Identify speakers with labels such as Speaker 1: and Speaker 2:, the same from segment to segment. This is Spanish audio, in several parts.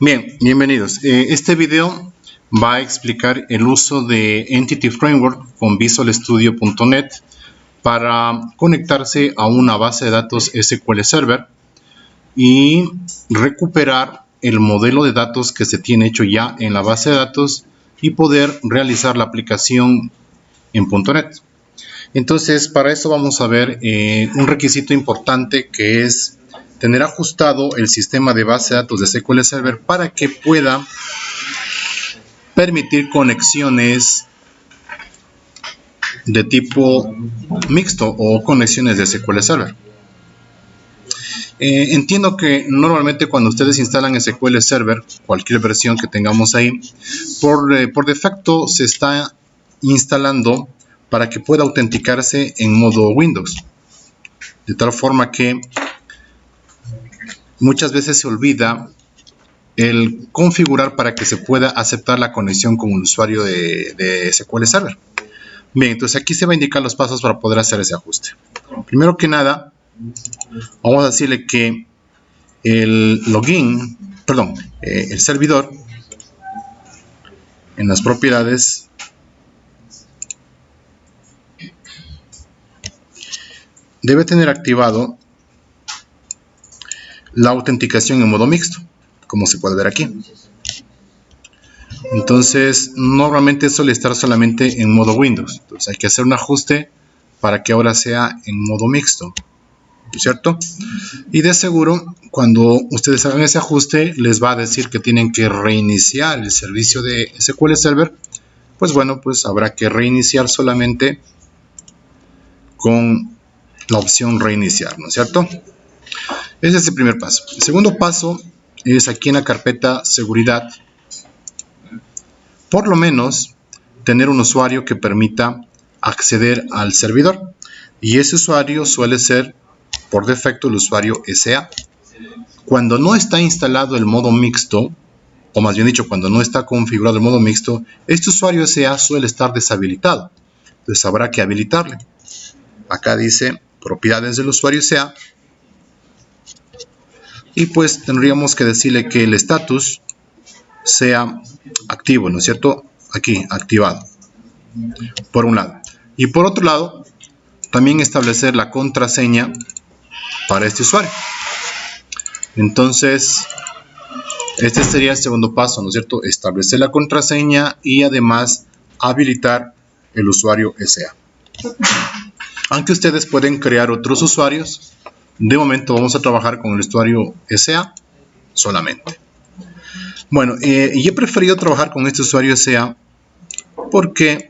Speaker 1: Bien, bienvenidos. Este video va a explicar el uso de Entity Framework con visualstudio.net para conectarse a una base de datos SQL Server y recuperar el modelo de datos que se tiene hecho ya en la base de datos y poder realizar la aplicación en .NET. Entonces, para eso vamos a ver un requisito importante, que es tener ajustado el sistema de base de datos de SQL Server para que pueda permitir conexiones de tipo mixto o conexiones de SQL Server. Entiendo que normalmente cuando ustedes instalan SQL Server, cualquier versión que tengamos ahí, por defecto se está instalando para que pueda autenticarse en modo Windows, de tal forma que muchas veces se olvida el configurar para que se pueda aceptar la conexión con un usuario de SQL Server. Bien, entonces aquí se va a indicar los pasos para poder hacer ese ajuste. Primero que nada, vamos a decirle que el servidor en las propiedades debe tener activado la autenticación en modo mixto, como se puede ver aquí. Entonces, normalmente suele estar solamente en modo Windows. Entonces hay que hacer un ajuste para que ahora sea en modo mixto, ¿cierto? Y de seguro, cuando ustedes hagan ese ajuste, les va a decir que tienen que reiniciar el servicio de SQL Server. Pues bueno, pues habrá que reiniciar solamente con la opción reiniciar, ¿no es cierto? Ese es el primer paso. El segundo paso es aquí en la carpeta seguridad, por lo menos tener un usuario que permita acceder al servidor, y ese usuario suele ser por defecto el usuario SA. Cuando no está instalado el modo mixto, o más bien dicho, cuando no está configurado el modo mixto, este usuario SA suele estar deshabilitado. Entonces habrá que habilitarle. Acá dice propiedades del usuario SA, y pues tendríamos que decirle que el estatus sea activo, ¿no es cierto? Aquí, activado, por un lado. Y por otro lado, también establecer la contraseña para este usuario. Entonces, este sería el segundo paso, ¿no es cierto? Establecer la contraseña y además habilitar el usuario SA. Aunque ustedes pueden crear otros usuarios, de momento vamos a trabajar con el usuario SA solamente. Bueno, y he preferido trabajar con este usuario SA porque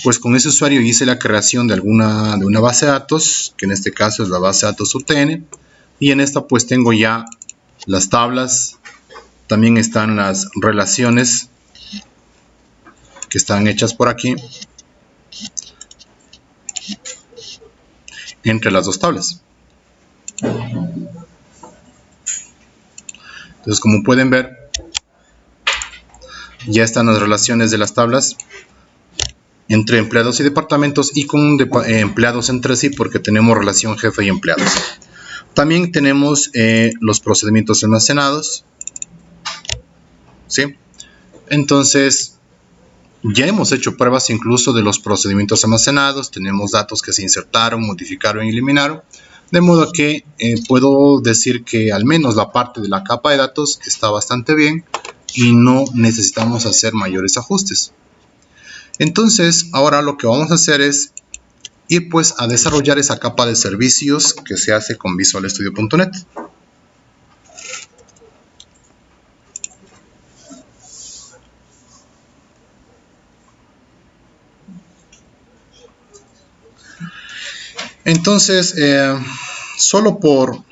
Speaker 1: pues con ese usuario hice la creación de una base de datos, que en este caso es la base de datos UTN, y en esta pues tengo ya las tablas, también están las relaciones que están hechas por aquí entre las dos tablas. Entonces, como pueden ver, ya están las relaciones de las tablas entre empleados y departamentos, y con empleados entre sí, porque tenemos relación jefe y empleados. También tenemos los procedimientos almacenados, ¿sí? Entonces, ya hemos hecho pruebas incluso de los procedimientos almacenados. Tenemos datos que se insertaron, modificaron y eliminaron. De modo que puedo decir que al menos la parte de la capa de datos está bastante bien y no necesitamos hacer mayores ajustes. Entonces, ahora lo que vamos a hacer es ir pues a desarrollar esa capa de servicios que se hace con visualstudio.net. Entonces, solo por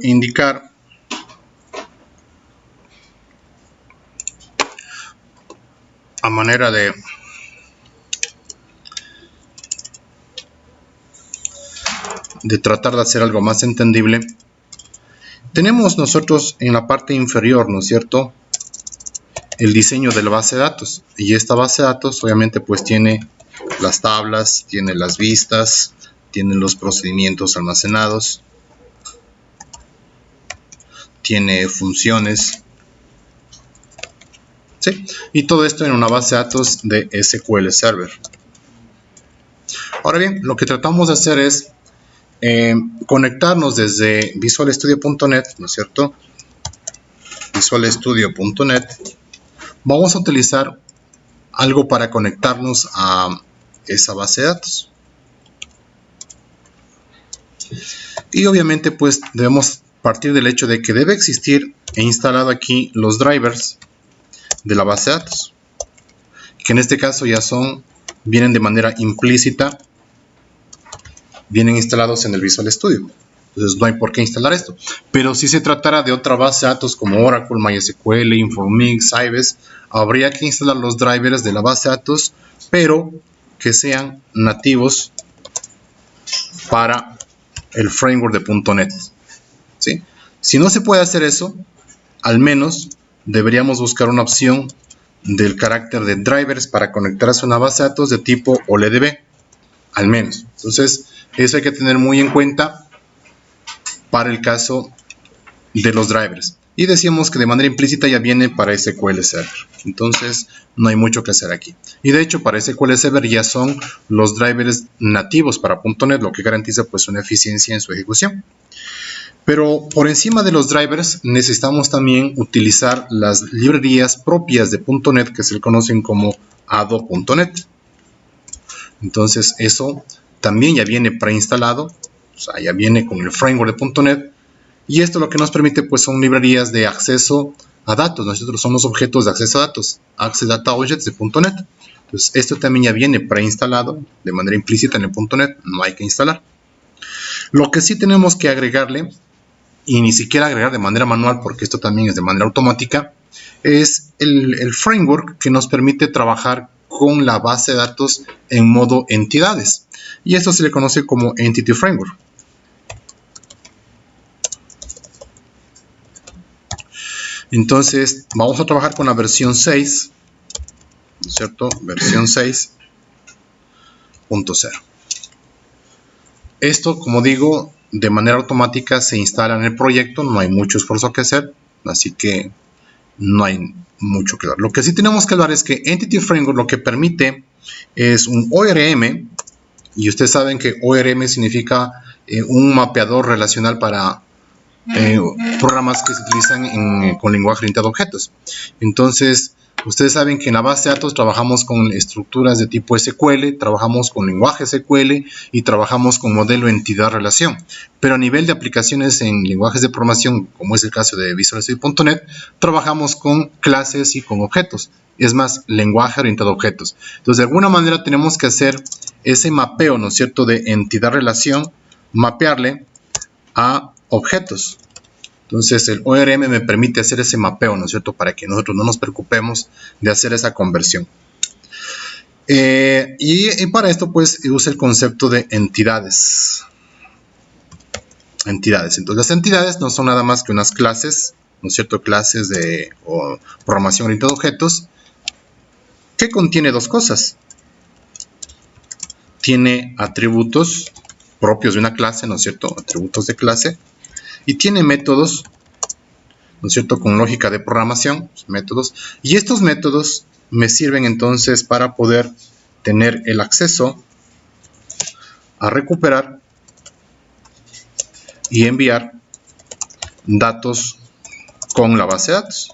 Speaker 1: indicar, a manera de tratar de hacer algo más entendible, tenemos nosotros en la parte inferior, ¿no es cierto?, el diseño de la base de datos. Y esta base de datos obviamente pues tiene las tablas, tiene las vistas, tiene los procedimientos almacenados, tiene funciones, ¿sí? Y todo esto en una base de datos de SQL Server. Ahora bien, lo que tratamos de hacer es conectarnos desde visualstudio.net, ¿no es cierto? visualstudio.net. Vamos a utilizar algo para conectarnos a esa base de datos. Y obviamente pues debemos partir del hecho de que debe existir e instalado aquí los drivers de la base de datos, que en este caso ya vienen de manera implícita, vienen instalados en el Visual Studio. Entonces no hay por qué instalar esto. Pero si se tratara de otra base de datos como Oracle, MySQL, Informix, Sybase, habría que instalar los drivers de la base de datos, pero que sean nativos para el framework de .NET, ¿sí? Si no se puede hacer eso, al menos deberíamos buscar una opción del carácter de drivers para conectarse a una base de datos de tipo OLEDB, al menos. Entonces, eso hay que tener muy en cuenta para el caso de los drivers. Y decíamos que de manera implícita ya viene para SQL Server. Entonces, no hay mucho que hacer aquí. Y de hecho, para SQL Server ya son los drivers nativos para .NET, lo que garantiza pues una eficiencia en su ejecución. Pero por encima de los drivers necesitamos también utilizar las librerías propias de .NET que se conocen como ado.net. Entonces eso también ya viene preinstalado, o sea, ya viene con el framework de .NET. Y esto lo que nos permite pues son librerías de acceso a datos. Nosotros somos objetos de acceso a datos, Access Data Objects de .NET. Entonces esto también ya viene preinstalado de manera implícita en el .NET, no hay que instalar. Lo que sí tenemos que agregarle, y ni siquiera agregar de manera manual porque esto también es de manera automática, es el framework que nos permite trabajar con la base de datos en modo entidades. Y esto se le conoce como Entity Framework. Entonces, vamos a trabajar con la versión 6, ¿no es cierto? Versión 6.0. Esto, como digo, de manera automática se instala en el proyecto, no hay mucho esfuerzo que hacer, así que no hay mucho que dar. Lo que sí tenemos que hablar es que Entity Framework lo que permite es un ORM, y ustedes saben que ORM significa un mapeador relacional para programas que se utilizan con lenguaje orientado a objetos. Entonces, ustedes saben que en la base de datos trabajamos con estructuras de tipo SQL, trabajamos con lenguaje SQL y trabajamos con modelo entidad-relación. Pero a nivel de aplicaciones en lenguajes de programación, como es el caso de Visual Studio.NET, trabajamos con clases y con objetos. Es más, lenguaje orientado a objetos. Entonces, de alguna manera tenemos que hacer ese mapeo, ¿no es cierto?, de entidad-relación, mapearle a objetos. Entonces el ORM me permite hacer ese mapeo, ¿no es cierto?, para que nosotros no nos preocupemos de hacer esa conversión. Y para esto pues usa el concepto de entidades. Entonces las entidades no son nada más que unas clases, ¿no es cierto?, clases de programación orientada a objetos, que contiene dos cosas. Tiene atributos propios de una clase, ¿no es cierto?, atributos de clase. Y tiene métodos, ¿no es cierto?, con lógica de programación, métodos. Y estos métodos me sirven entonces para poder tener el acceso a recuperar y enviar datos con la base de datos.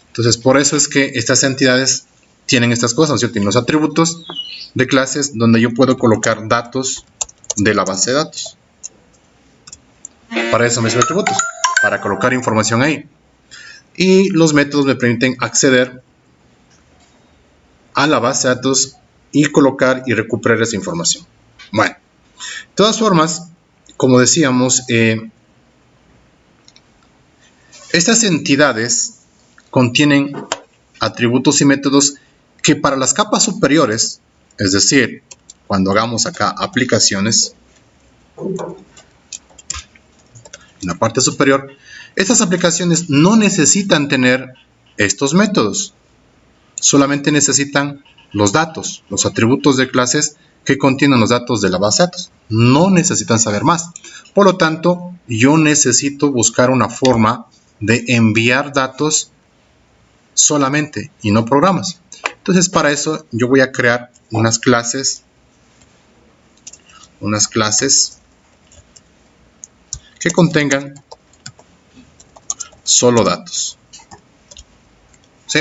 Speaker 1: Entonces, por eso es que estas entidades tienen estas cosas, ¿no es cierto? Tienen los atributos de clases donde yo puedo colocar datos de la base de datos. Para eso me sirven atributos, para colocar información ahí. Y los métodos me permiten acceder a la base de datos y colocar y recuperar esa información. Bueno, de todas formas, como decíamos, estas entidades contienen atributos y métodos que para las capas superiores, es decir, cuando hagamos acá aplicaciones, en la parte superior, estas aplicaciones no necesitan tener estos métodos. Solamente necesitan los datos, los atributos de clases que contienen los datos de la base de datos. No necesitan saber más. Por lo tanto, yo necesito buscar una forma de enviar datos solamente y no programas. Entonces, para eso yo voy a crear unas clases que contengan solo datos. ¿Sí?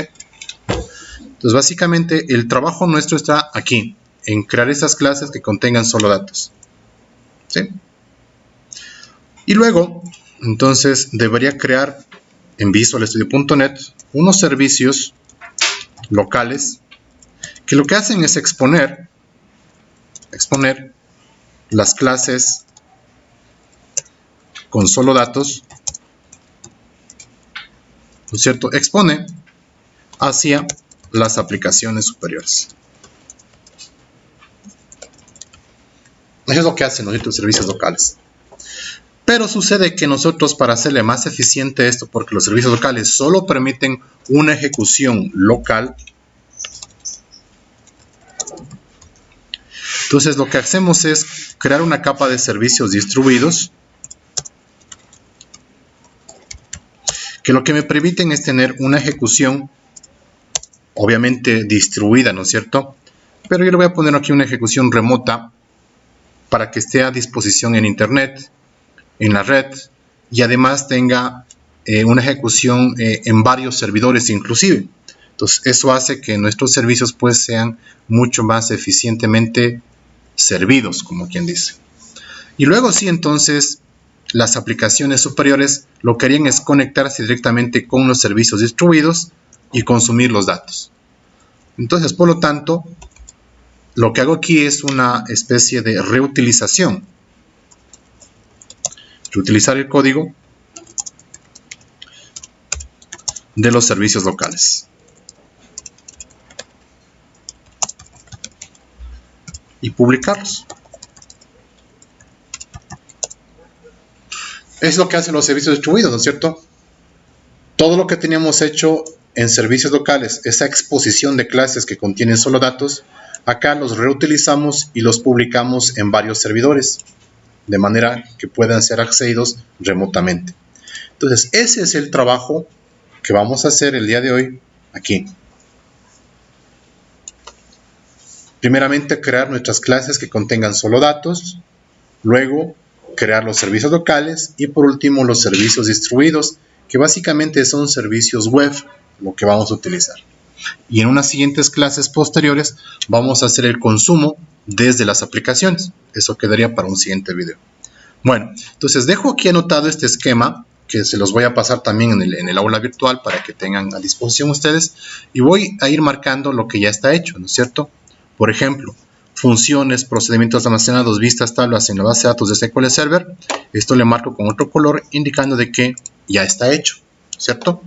Speaker 1: Entonces, básicamente, el trabajo nuestro está aquí, en crear esas clases que contengan solo datos. ¿Sí? Y luego, entonces, debería crear en visualstudio.net unos servicios locales que lo que hacen es exponer las clases con solo datos, ¿no es cierto? Expone hacia las aplicaciones superiores. Eso es lo que hacen los servicios locales. Pero sucede que nosotros, para hacerle más eficiente esto, porque los servicios locales solo permiten una ejecución local, entonces lo que hacemos es crear una capa de servicios distribuidos que lo que me permiten es tener una ejecución obviamente distribuida, ¿no es cierto? Pero yo le voy a poner aquí una ejecución remota para que esté a disposición en internet, en la red, y además tenga una ejecución en varios servidores inclusive. Entonces eso hace que nuestros servicios pues sean mucho más eficientemente servidos, como quien dice. Y luego sí, entonces las aplicaciones superiores lo que harían es conectarse directamente con los servicios distribuidos y consumir los datos. Entonces, por lo tanto, lo que hago aquí es una especie de reutilización. Reutilizar el código de los servicios locales. Y publicarlos. Es lo que hacen los servicios distribuidos, ¿no es cierto? Todo lo que teníamos hecho en servicios locales, esa exposición de clases que contienen solo datos, acá los reutilizamos y los publicamos en varios servidores, de manera que puedan ser accedidos remotamente. Entonces, ese es el trabajo que vamos a hacer el día de hoy aquí. Primeramente, crear nuestras clases que contengan solo datos, luego crear los servicios locales y por último los servicios distribuidos, que básicamente son servicios web, lo que vamos a utilizar. Y en unas siguientes clases posteriores vamos a hacer el consumo desde las aplicaciones. Eso quedaría para un siguiente video. Bueno, entonces dejo aquí anotado este esquema que se los voy a pasar también en el aula virtual para que tengan a disposición ustedes, y voy a ir marcando lo que ya está hecho, ¿no es cierto? Por ejemplo, funciones, procedimientos almacenados, vistas, tablas en la base de datos de SQL Server. Esto le marco con otro color indicando de que ya está hecho, ¿cierto?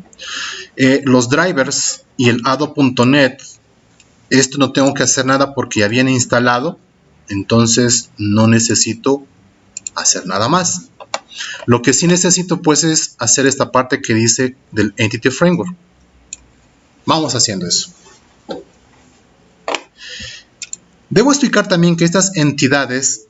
Speaker 1: Los drivers y el Ado.net, esto no tengo que hacer nada porque ya viene instalado, entonces no necesito hacer nada más. Lo que sí necesito pues es hacer esta parte que dice del Entity Framework. Vamos haciendo eso. Debo explicar también que estas entidades,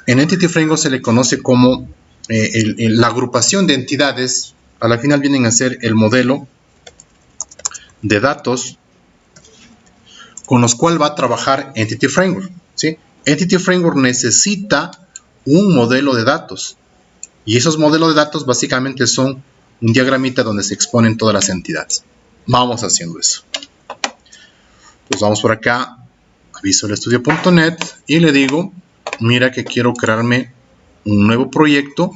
Speaker 1: en Entity Framework se le conoce como la agrupación de entidades, a la final vienen a ser el modelo de datos con los cuales va a trabajar Entity Framework, ¿sí? Entity Framework necesita un modelo de datos y esos modelos de datos básicamente son un diagramita donde se exponen todas las entidades. Vamos haciendo eso. Pues vamos por acá a visualstudio.net y le digo, mira que quiero crearme un nuevo proyecto.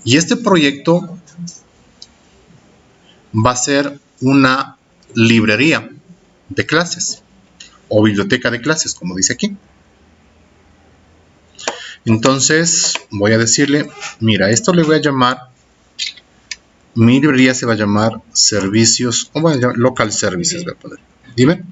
Speaker 1: Y este proyecto va a ser una librería de clases o biblioteca de clases, como dice aquí. Entonces voy a decirle, mira, esto le voy a llamar, mi librería se va a llamar servicios, o bueno, local services voy a poner. Dime.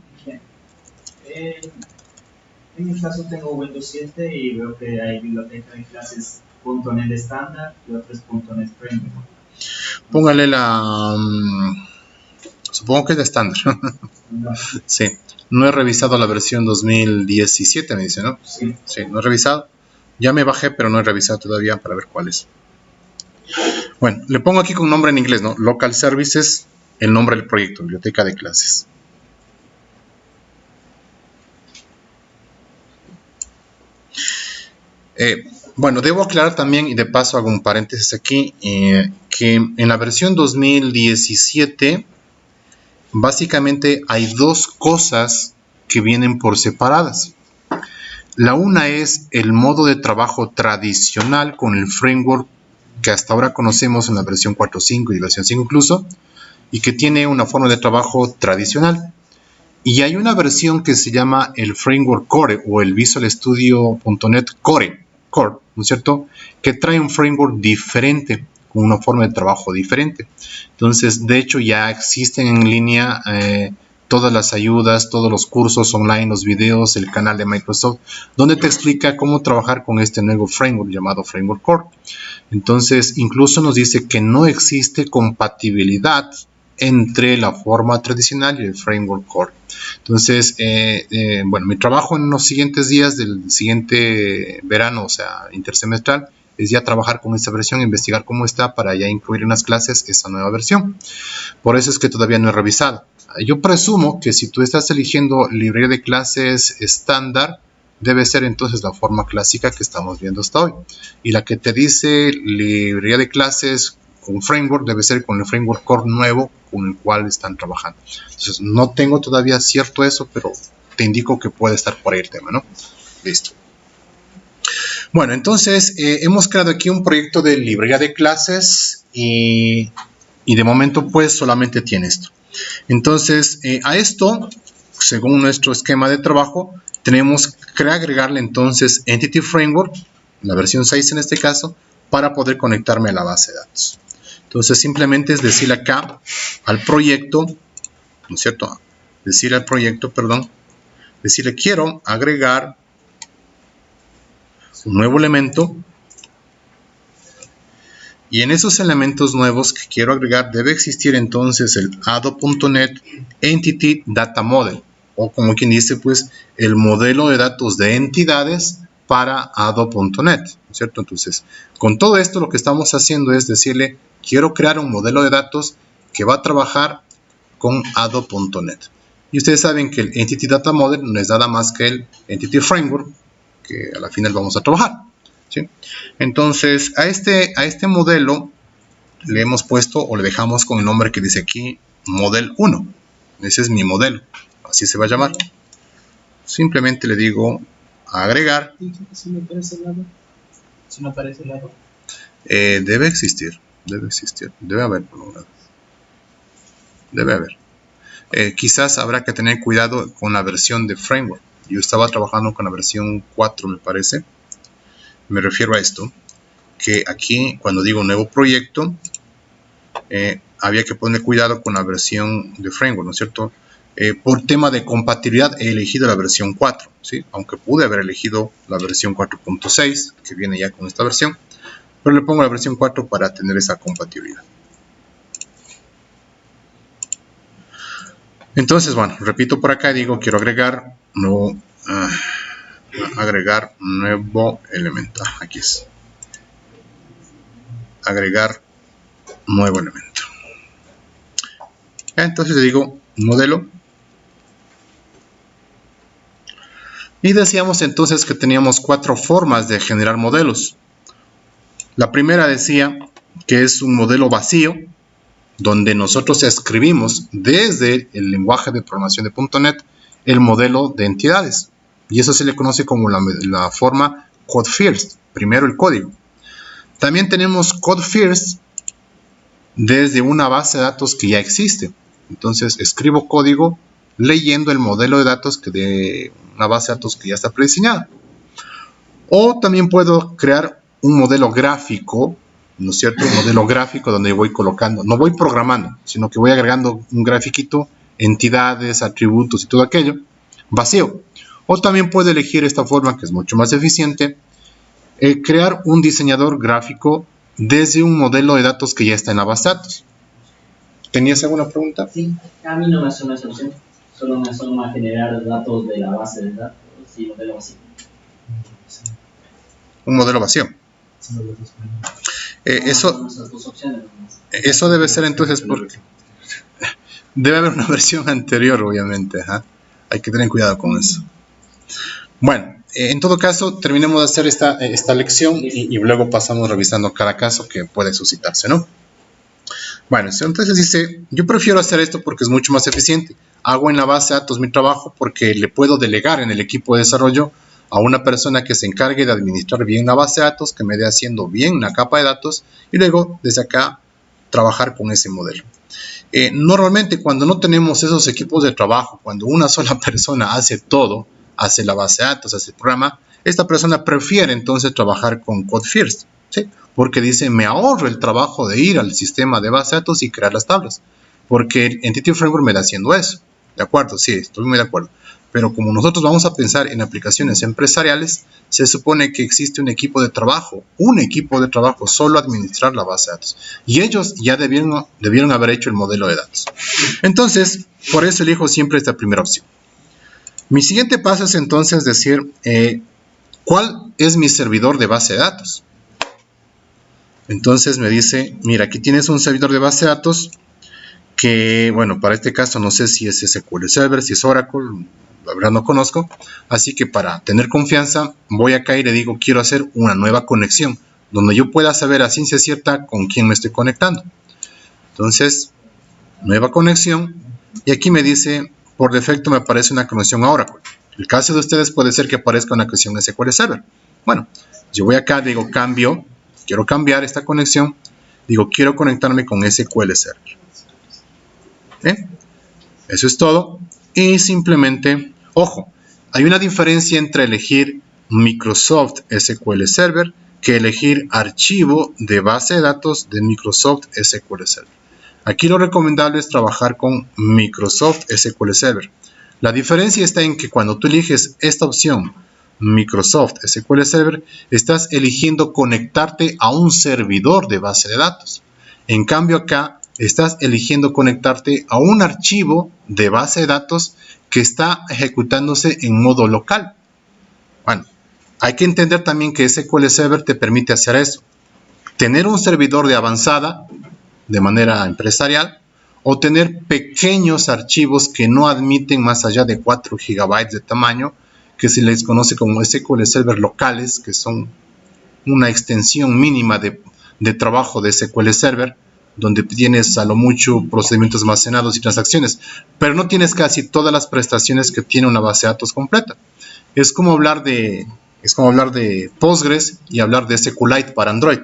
Speaker 2: En mi caso tengo Windows 7 y veo que hay biblioteca de clases .NET estándar y otras .NET Framework.
Speaker 1: Póngale la Supongo que es de estándar. Sí. No he revisado la versión 2017, me dice, ¿no?
Speaker 2: Sí.
Speaker 1: Sí, no he revisado. Ya me bajé, pero no he revisado todavía para ver cuál es. Bueno, le pongo aquí con nombre en inglés, ¿no? Local Services, el nombre del proyecto, biblioteca de clases. Bueno, debo aclarar también, y de paso hago un paréntesis aquí, que en la versión 2017, básicamente hay dos cosas que vienen por separadas. La una es el modo de trabajo tradicional con el framework que hasta ahora conocemos en la versión 4.5 y versión 5 incluso, y que tiene una forma de trabajo tradicional. Y hay una versión que se llama el Framework Core o el Visual Studio.NET Core, ¿no es cierto? Que trae un framework diferente, con una forma de trabajo diferente. Entonces, de hecho, ya existen en línea todas las ayudas, todos los cursos online, los videos, el canal de Microsoft, donde te explica cómo trabajar con este nuevo framework llamado Framework Core. Entonces, incluso nos dice que no existe compatibilidad entre la forma tradicional y el Framework Core. Entonces, bueno, mi trabajo en los siguientes días del siguiente verano, o sea, intersemestral, es ya trabajar con esta versión, investigar cómo está para ya incluir en las clases esa nueva versión. Por eso es que todavía no he revisado. Yo presumo que si tú estás eligiendo librería de clases estándar, debe ser entonces la forma clásica que estamos viendo hasta hoy. Y la que te dice librería de clases con framework debe ser con el framework core nuevo con el cual están trabajando. Entonces, no tengo todavía cierto eso, pero te indico que puede estar por ahí el tema, ¿no? Listo. Bueno, entonces hemos creado aquí un proyecto de librería de clases y de momento pues solamente tiene esto. Entonces, a esto, según nuestro esquema de trabajo, tenemos que agregarle entonces Entity Framework, la versión 6 en este caso, para poder conectarme a la base de datos. Entonces, simplemente es decirle acá al proyecto, ¿no es cierto? Decirle al proyecto, perdón, decirle quiero agregar un nuevo elemento. Y en esos elementos nuevos que quiero agregar debe existir entonces el Ado.NET Entity Data Model, o como quien dice pues el modelo de datos de entidades para Ado.NET, ¿cierto? Entonces, con todo esto lo que estamos haciendo es decirle quiero crear un modelo de datos que va a trabajar con Ado.NET. Y ustedes saben que el Entity Data Model no es nada más que el Entity Framework que a la final vamos a trabajar. ¿Sí? Entonces, a este modelo le hemos puesto o le dejamos con el nombre que dice aquí, Model 1. Ese es mi modelo, así se va a llamar. Simplemente le digo agregar.
Speaker 2: Si no aparece el lado. Si no aparece el lado.
Speaker 1: Debe existir, debe haber por un lado. Debe haber. Quizás habrá que tener cuidado con la versión de framework. Yo estaba trabajando con la versión 4, me parece. Me refiero a esto, que aquí cuando digo nuevo proyecto, había que poner cuidado con la versión de framework, ¿no es cierto? Por tema de compatibilidad he elegido la versión 4, ¿sí? Aunque pude haber elegido la versión 4.6, que viene ya con esta versión, pero le pongo la versión 4 para tener esa compatibilidad. Entonces, bueno, repito por acá, digo, quiero agregar nuevo... agregar nuevo elemento. Aquí es. Agregar nuevo elemento. Entonces le digo modelo. Y decíamos entonces que teníamos 4 formas de generar modelos. La primera decía que es un modelo vacío, donde nosotros escribimos desde el lenguaje de programación de .NET el modelo de entidades. Y eso se le conoce como la forma Code First, primero el código. También tenemos Code First desde una base de datos que ya existe. Entonces escribo código leyendo el modelo de datos de una base de datos que ya está prediseñada. O también puedo crear un modelo gráfico, ¿no es cierto? Un modelo gráfico donde voy colocando, no voy programando, sino que voy agregando un grafiquito, entidades, atributos y todo aquello, vacío. O también puedo elegir esta forma que es mucho más eficiente, crear un diseñador gráfico desde un modelo de datos que ya está en la base de datos. ¿Tenías alguna pregunta?
Speaker 2: Sí, a mí no me asoma esa opción. Solo me asoma generar datos de la base de datos y modelo vacío.
Speaker 1: Un modelo vacío. Eso debe ser entonces porque debe haber una versión anterior, obviamente. ¿Eh? Hay que tener cuidado con eso. Bueno, en todo caso, terminemos de hacer esta lección y luego pasamos revisando cada caso que puede suscitarse, ¿no? Bueno, entonces dice, yo prefiero hacer esto porque es mucho más eficiente. Hago en la base de datos mi trabajo porque le puedo delegar en el equipo de desarrollo a una persona que se encargue de administrar bien la base de datos, que me dé haciendo bien la capa de datos y luego desde acá trabajar con ese modelo. Normalmente cuando no tenemos esos equipos de trabajo, cuando una sola persona hace todo, hace la base de datos, hace el programa, esta persona prefiere entonces trabajar con Code First, ¿sí? Porque dice, me ahorro el trabajo de ir al sistema de base de datos y crear las tablas, porque el Entity Framework me da haciendo eso. ¿De acuerdo? Sí, estoy muy de acuerdo. Pero como nosotros vamos a pensar en aplicaciones empresariales, se supone que existe un equipo de trabajo solo administrar la base de datos. Y ellos ya debieron haber hecho el modelo de datos. Entonces, por eso elijo siempre esta primera opción. Mi siguiente paso es entonces decir, ¿cuál es mi servidor de base de datos? Entonces me dice, mira, aquí tienes un servidor de base de datos que, bueno, para este caso no sé si es SQL Server, si es Oracle, la verdad no conozco. Así que para tener confianza, voy acá y le digo, quiero hacer una nueva conexión, donde yo pueda saber a ciencia cierta con quién me estoy conectando. Entonces, nueva conexión, y aquí me dice, por defecto me aparece una conexión a Oracle. El caso de ustedes puede ser que aparezca una conexión a SQL Server. Bueno, yo voy acá, digo cambio, quiero cambiar esta conexión, digo quiero conectarme con SQL Server. ¿Bien? Eso es todo. Y simplemente, ojo, hay una diferencia entre elegir Microsoft SQL Server que elegir archivo de base de datos de Microsoft SQL Server. Aquí lo recomendable es trabajar con Microsoft SQL Server. La diferencia está en que cuando tú eliges esta opción, Microsoft SQL Server, estás eligiendo conectarte a un servidor de base de datos. En cambio acá, estás eligiendo conectarte a un archivo de base de datos que está ejecutándose en modo local. Bueno, hay que entender también que SQL Server te permite hacer eso. Tener un servidor de avanzada de manera empresarial o tener pequeños archivos que no admiten más allá de 4 GB de tamaño, que se les conoce como SQL Server locales, que son una extensión mínima de trabajo de SQL Server, donde tienes a lo mucho procedimientos almacenados y transacciones, pero no tienes casi todas las prestaciones que tiene una base de datos completa. Es como hablar de Postgres y hablar de SQLite para Android.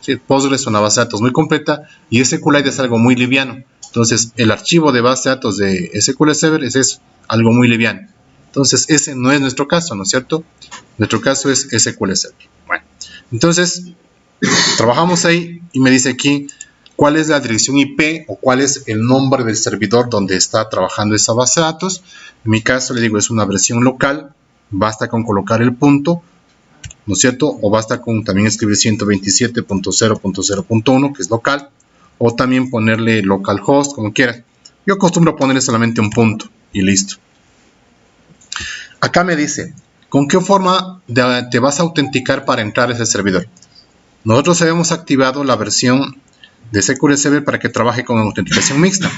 Speaker 1: ¿Sí? Postgres es una base de datos muy completa y SQLite es algo muy liviano. Entonces, el archivo de base de datos de SQL Server es eso, algo muy liviano. Entonces, ese no es nuestro caso, ¿no es cierto? Nuestro caso es SQL Server. Bueno, entonces, trabajamos ahí y me dice aquí cuál es la dirección IP o cuál es el nombre del servidor donde está trabajando esa base de datos. En mi caso, le digo, es una versión local. Basta con colocar el punto, ¿no es cierto? O basta con también escribir 127.0.0.1, que es local. O también ponerle localhost, como quieras. Yo acostumbro a ponerle solamente un punto y listo. Acá me dice, ¿con qué forma te vas a autenticar para entrar a ese servidor? Nosotros habíamos activado la versión de SQL Server para que trabaje con autenticación mixta.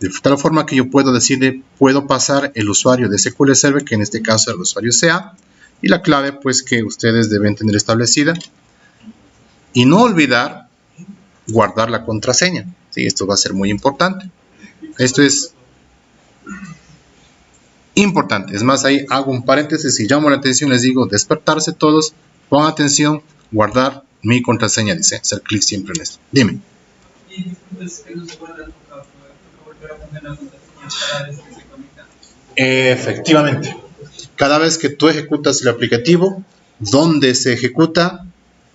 Speaker 1: De tal forma que yo puedo decirle, puedo pasar el usuario de SQL Server, que en este caso el usuario sea, y la clave pues que ustedes deben tener establecida. Y no olvidar guardar la contraseña. ¿Sí? Esto va a ser muy importante. Esto es importante. Es más, ahí hago un paréntesis y llamo la atención, les digo, despertarse todos, pongan atención, guardar mi contraseña, dice, hacer clic siempre en esto. Dime. Efectivamente. Cada vez que tú ejecutas el aplicativo, donde se ejecuta,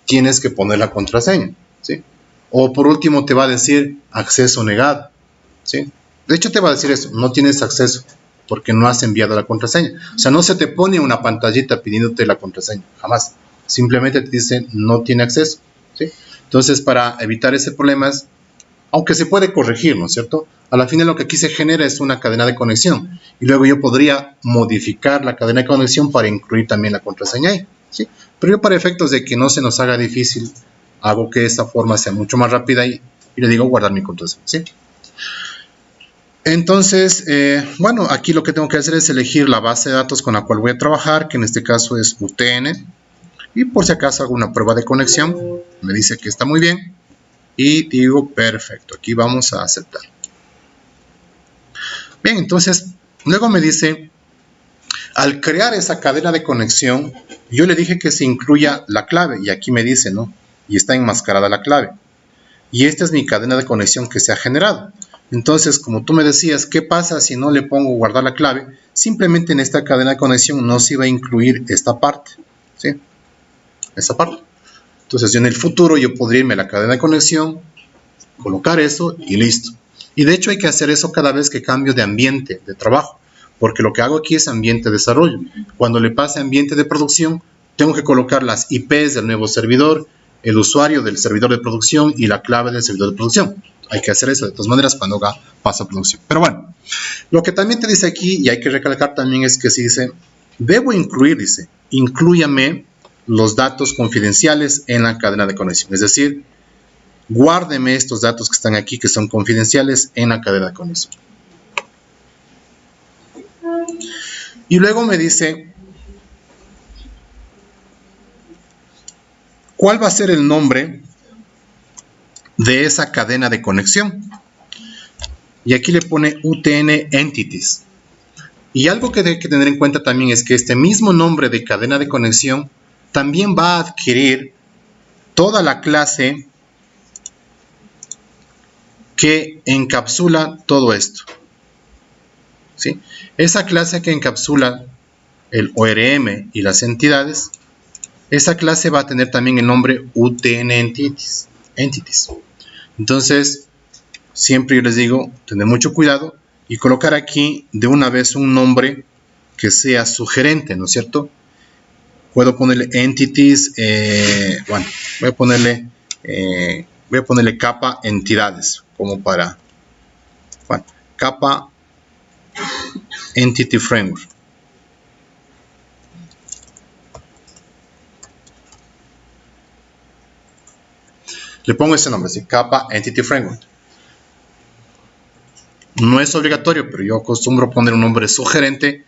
Speaker 1: tienes que poner la contraseña, ¿sí? O por último te va a decir acceso negado, ¿sí? De hecho te va a decir eso, no tienes acceso porque no has enviado la contraseña. O sea, no se te pone una pantallita pidiéndote la contraseña, jamás. Simplemente te dice no tiene acceso, ¿sí? Entonces, para evitar ese problema, Aunque se puede corregir, ¿no es cierto? A la final lo que aquí se genera es una cadena de conexión. Y luego yo podría modificar la cadena de conexión para incluir también la contraseña ahí, ¿sí? Pero yo, para efectos de que no se nos haga difícil, hago que esta forma sea mucho más rápida y le digo guardar mi contraseña, ¿sí? Entonces, bueno, aquí lo que tengo que hacer es elegir la base de datos con la cual voy a trabajar, que en este caso es UTN. Y por si acaso hago una prueba de conexión, me dice que está muy bien. Y digo, perfecto, aquí vamos a aceptar. Bien, entonces, luego me dice, al crear esa cadena de conexión, yo le dije que se incluya la clave. Y aquí me dice, ¿no? Y está enmascarada la clave. Y esta es mi cadena de conexión que se ha generado. Entonces, como tú me decías, ¿qué pasa si no le pongo guardar la clave? Simplemente en esta cadena de conexión no se iba a incluir esta parte, ¿sí? Esta parte. Entonces, yo en el futuro yo podría irme a la cadena de conexión, colocar eso y listo. Y de hecho hay que hacer eso cada vez que cambio de ambiente de trabajo, porque lo que hago aquí es ambiente de desarrollo. Cuando le pase ambiente de producción, tengo que colocar las IPs del nuevo servidor, el usuario del servidor de producción y la clave del servidor de producción. Hay que hacer eso de todas maneras cuando pasa a producción. Pero bueno, lo que también te dice aquí, y hay que recalcar también, es que si dice, debo incluir, dice, inclúyame los datos confidenciales en la cadena de conexión. Es decir, guárdeme estos datos que están aquí, que son confidenciales, en la cadena de conexión. Y luego me dice, ¿cuál va a ser el nombre de esa cadena de conexión? Y aquí le pone UTN Entities. Y algo que hay que tener en cuenta también es que este mismo nombre de cadena de conexión también va a adquirir toda la clase que encapsula todo esto, ¿sí? Esa clase que encapsula el ORM y las entidades, esa clase va a tener también el nombre UTN Entities. Entonces, siempre yo les digo, tener mucho cuidado y colocar aquí de una vez un nombre que sea sugerente, ¿no es cierto? Puedo ponerle Entities, bueno, voy a ponerle capa entidades, como para, bueno, capa Entity Framework. Le pongo ese nombre, ¿sí? Capa Entity Framework. No es obligatorio, pero yo acostumbro poner un nombre sugerente.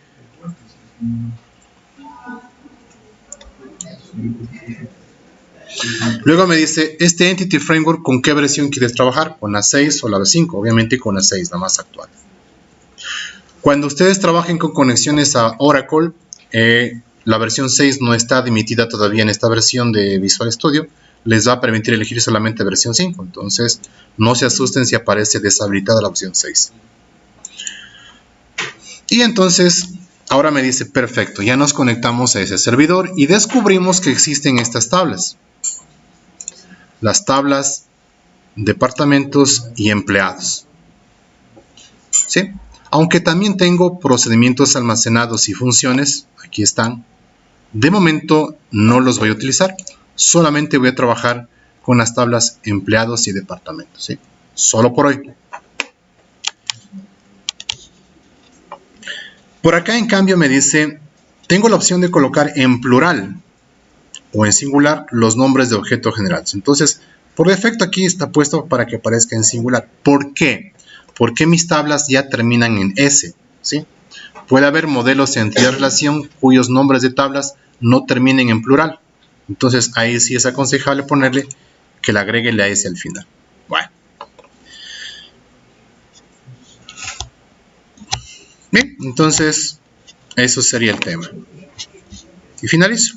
Speaker 1: Luego me dice, este Entity Framework, ¿con qué versión quieres trabajar? ¿Con la 6 o la 5? Obviamente con la 6, la más actual. Cuando ustedes trabajen con conexiones a Oracle, la versión 6 no está admitida todavía en esta versión de Visual Studio. Les va a permitir elegir solamente versión 5. Entonces, no se asusten si aparece deshabilitada la opción 6. Y entonces, ahora me dice, perfecto, ya nos conectamos a ese servidor y descubrimos que existen estas tablas. Las tablas, departamentos y empleados, ¿sí? Aunque también tengo procedimientos almacenados y funciones, aquí están. De momento no los voy a utilizar, solamente voy a trabajar con las tablas empleados y departamentos, ¿sí? Solo por hoy. Por acá, en cambio, me dice, tengo la opción de colocar en plural o en singular los nombres de objetos generados. Entonces, por defecto aquí está puesto para que aparezca en singular. ¿Por qué? Porque mis tablas ya terminan en S, ¿sí? Puede haber modelos de entidad-relación cuyos nombres de tablas no terminen en plural. Entonces, ahí sí es aconsejable ponerle que le agregue la S al final. Bueno. Bien, entonces, eso sería el tema. Y finalizo.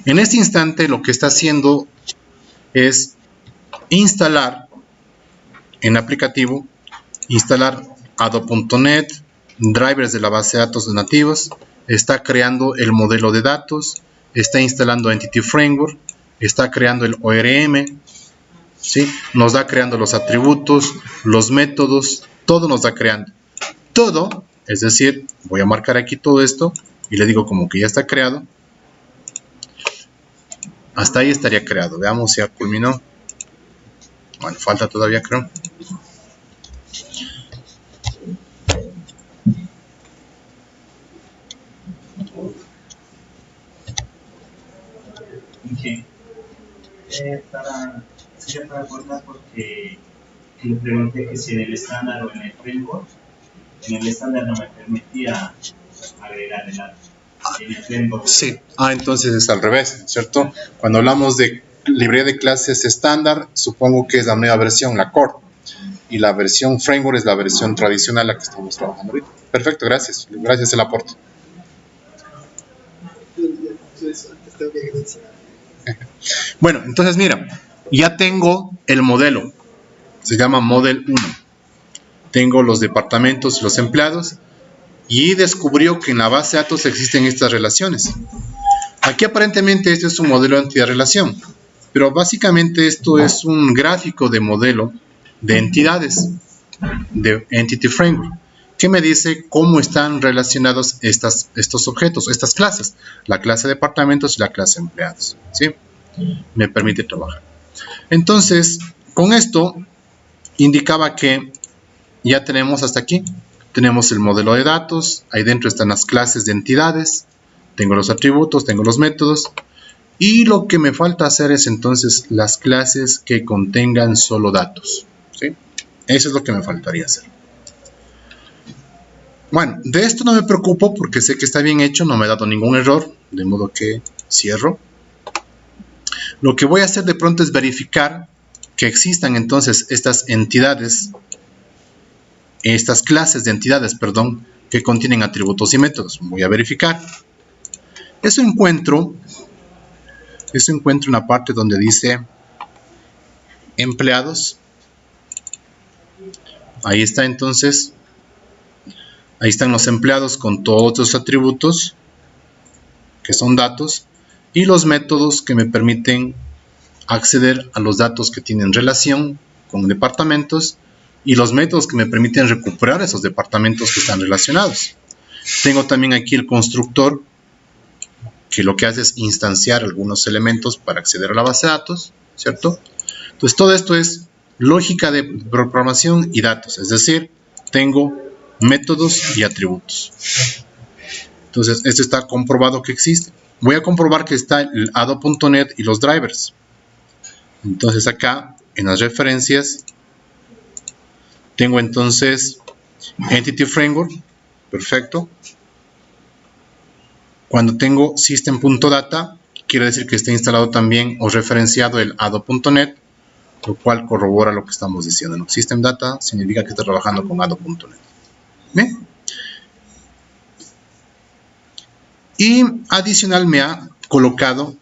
Speaker 1: En este instante lo que está haciendo es instalar en aplicativo, instalar Adobe.net, drivers de la base de datos nativos, está creando el modelo de datos, está instalando Entity Framework, está creando el ORM, ¿sí? Nos da creando los atributos, los métodos, todo nos da creando. Todo, es decir, voy a marcar aquí todo esto y le digo como que ya está creado. Hasta ahí estaría creado. Veamos si ya culminó. Bueno, falta todavía, creo.
Speaker 2: Okay. Sería para acordar porque le pregunté que si en el estándar o en el framework. En el estándar no me permitía agregar el dato. En el framework.
Speaker 1: Sí. Entonces es al revés, ¿cierto? Cuando hablamos de librería de clases estándar, supongo que es la nueva versión, la core. Y la versión framework es la versión tradicional, la que estamos trabajando ahorita. Perfecto, gracias. Gracias el aporte. Bueno, entonces mira, ya tengo el modelo. Se llama Model 1. Tengo los departamentos y los empleados. Y descubrió que en la base de datos existen estas relaciones. Aquí aparentemente este es un modelo de entidad-relación. Pero básicamente esto es un gráfico de modelo de entidades. De Entity Framework. Que me dice cómo están relacionados estos objetos, estas clases. La clase de departamentos y la clase de empleados. ¿Sí? Me permite trabajar. Entonces, con esto indicaba que ya tenemos hasta aquí. Tenemos el modelo de datos. Ahí dentro están las clases de entidades. Tengo los atributos, tengo los métodos. Y lo que me falta hacer es entonces las clases que contengan solo datos. ¿Sí? Eso es lo que me faltaría hacer. Bueno, de esto no me preocupo porque sé que está bien hecho, no me ha dado ningún error, de modo que cierro. Lo que voy a hacer de pronto es verificar que existan entonces estas entidades, estas clases de entidades, perdón, que contienen atributos y métodos. Voy a verificar. Eso encuentro una parte donde dice empleados. Ahí está entonces. Ahí están los empleados con todos los atributos, que son datos, y los métodos que me permiten acceder a los datos que tienen relación con departamentos, y los métodos que me permiten recuperar esos departamentos que están relacionados. Tengo también aquí el constructor, que lo que hace es instanciar algunos elementos para acceder a la base de datos, ¿cierto? Entonces todo esto es lógica de programación y datos, es decir, tengo métodos y atributos. Entonces, esto está comprobado que existe. Voy a comprobar que está el Ado.net y los drivers. Entonces, acá en las referencias tengo entonces Entity Framework. Perfecto. Cuando tengo System.data, quiere decir que está instalado también o referenciado el Ado.net, lo cual corrobora lo que estamos diciendo, ¿no? System.data significa que está trabajando con Ado.net. ¿Bien? Y adicional me ha colocado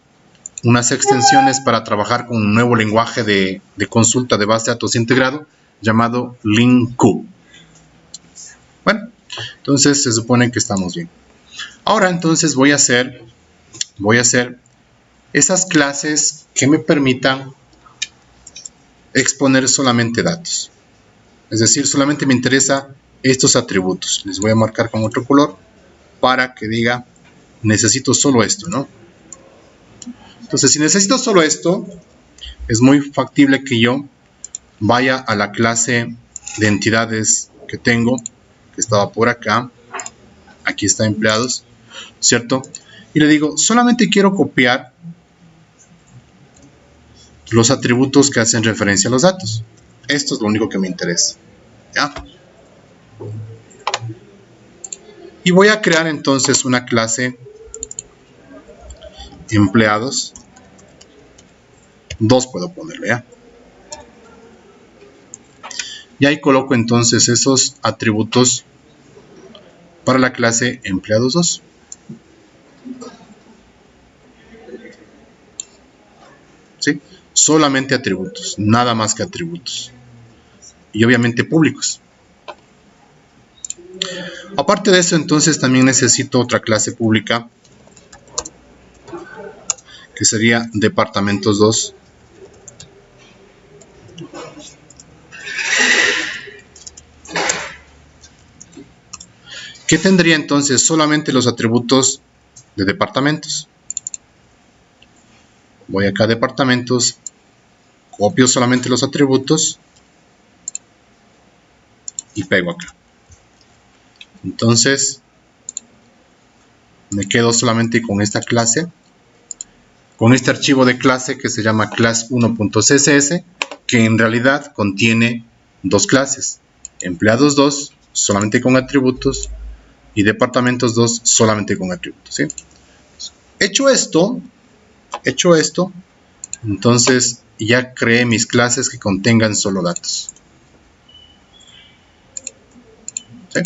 Speaker 1: unas extensiones para trabajar con un nuevo lenguaje de consulta de base de datos integrado llamado LINQ. Bueno, entonces se supone que estamos bien. Ahora entonces voy a hacer esas clases que me permitan exponer solamente datos. Es decir, solamente me interesa estos atributos. Les voy a marcar con otro color para que diga necesito solo esto, ¿no? Entonces, si necesito solo esto, es muy factible que yo vaya a la clase de entidades que tengo, que estaba por acá. Aquí está empleados, ¿cierto? Y le digo, solamente quiero copiar los atributos que hacen referencia a los datos. Esto es lo único que me interesa. ¿Ya? Y voy a crear entonces una clase empleados. 2 puedo ponerle, ¿ya? Y ahí coloco entonces esos atributos para la clase empleados 2. ¿Sí? Solamente atributos, nada más que atributos. Y obviamente públicos. Aparte de eso, entonces también necesito otra clase pública que sería departamentos 2. ¿Qué tendría entonces? Solamente los atributos de departamentos. voy acá a departamentos, copio solamente los atributos y pego acá. Entonces me quedo solamente con esta clase, con este archivo de clase que se llama class1.css, que en realidad contiene dos clases, empleados 2 solamente con atributos y departamentos 2 solamente con atributos, ¿sí? Hecho esto, entonces ya creé mis clases que contengan solo datos, ¿sí?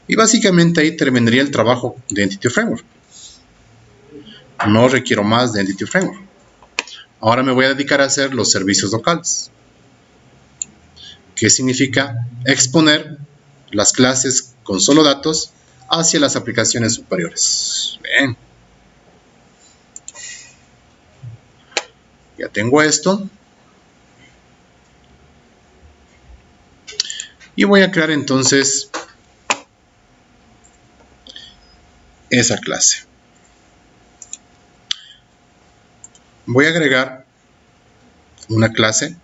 Speaker 1: Y básicamente ahí terminaría el trabajo de Entity Framework. No requiero más de Entity Framework. Ahora me voy a dedicar a hacer los servicios locales. ¿Qué significa? Exponer las clases con solo datos hacia las aplicaciones superiores. Bien. Ya tengo esto. Y voy a crear entonces esa clase. Voy a agregar una clase.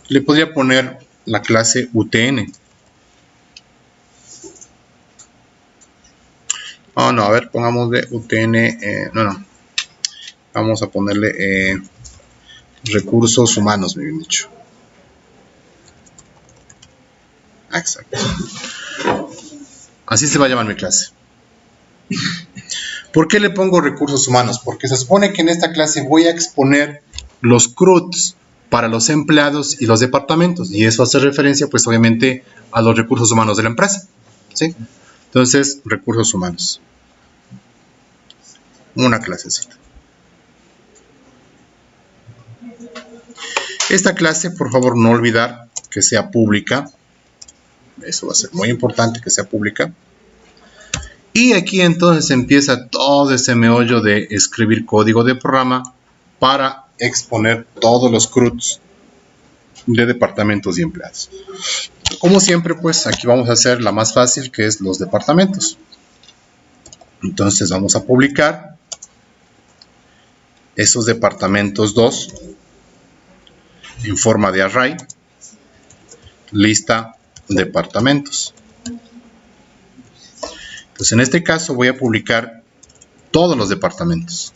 Speaker 1: Le podría poner la clase UTN. Oh, no, a ver, pongámosle UTN. No. Vamos a ponerle recursos humanos, me habían dicho. Exacto. Así se va a llamar mi clase. ¿Por qué le pongo recursos humanos? Porque se supone que en esta clase voy a exponer los CRUDs para los empleados y los departamentos. Y eso hace referencia, pues, obviamente, a los recursos humanos de la empresa, ¿sí? Entonces, recursos humanos. Una clasecita. Esta clase, por favor, no olvidar que sea pública. Eso va a ser muy importante que sea pública. Y aquí entonces empieza todo ese meollo de escribir código de programa para exponer todos los CRUDs de departamentos y empleados. Como siempre, pues aquí vamos a hacer la más fácil, que es los departamentos. Entonces vamos a publicar esos departamentos 2 en forma de array, lista departamentos. Pues en este caso voy a publicar todos los departamentos.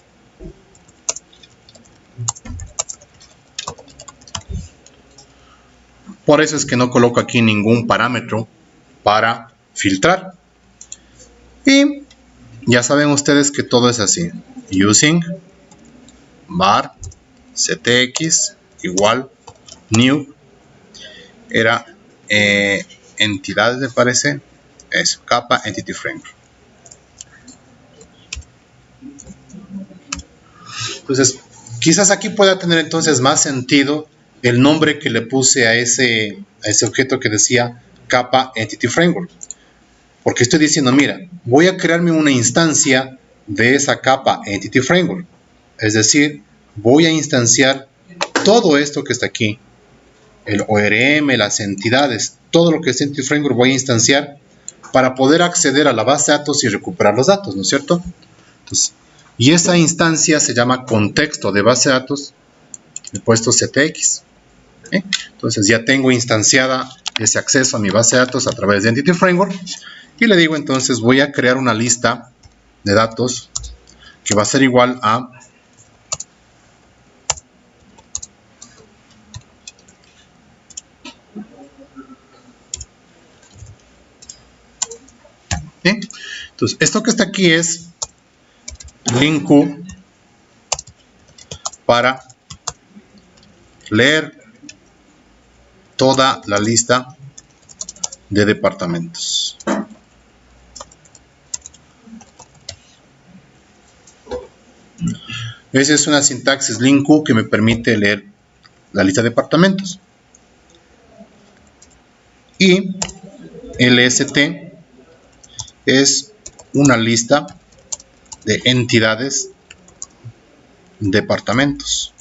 Speaker 1: Por eso es que no coloco aquí ningún parámetro para filtrar. Y ya saben ustedes que todo es así. Using var ctx igual new era entidades, me parece. Eso, capa entity framework. Entonces, quizás aquí pueda tener entonces más sentido el nombre que le puse a ese objeto que decía capa entity framework. Porque estoy diciendo, mira, voy a crearme una instancia de esa capa entity framework. Es decir, voy a instanciar todo esto que está aquí. El ORM, las entidades, todo lo que es entity framework voy a instanciar para poder acceder a la base de datos y recuperar los datos, ¿no es cierto? Entonces, y esa instancia se llama contexto de base de datos. He puesto CTX. Entonces ya tengo instanciada ese acceso a mi base de datos a través de Entity Framework. Y le digo entonces voy a crear una lista de datos que va a ser igual a entonces esto que está aquí es link Q para leer toda la lista de departamentos. Esa es una sintaxis link Q que me permite leer la lista de departamentos. Y LST es una lista de entidades departamentos.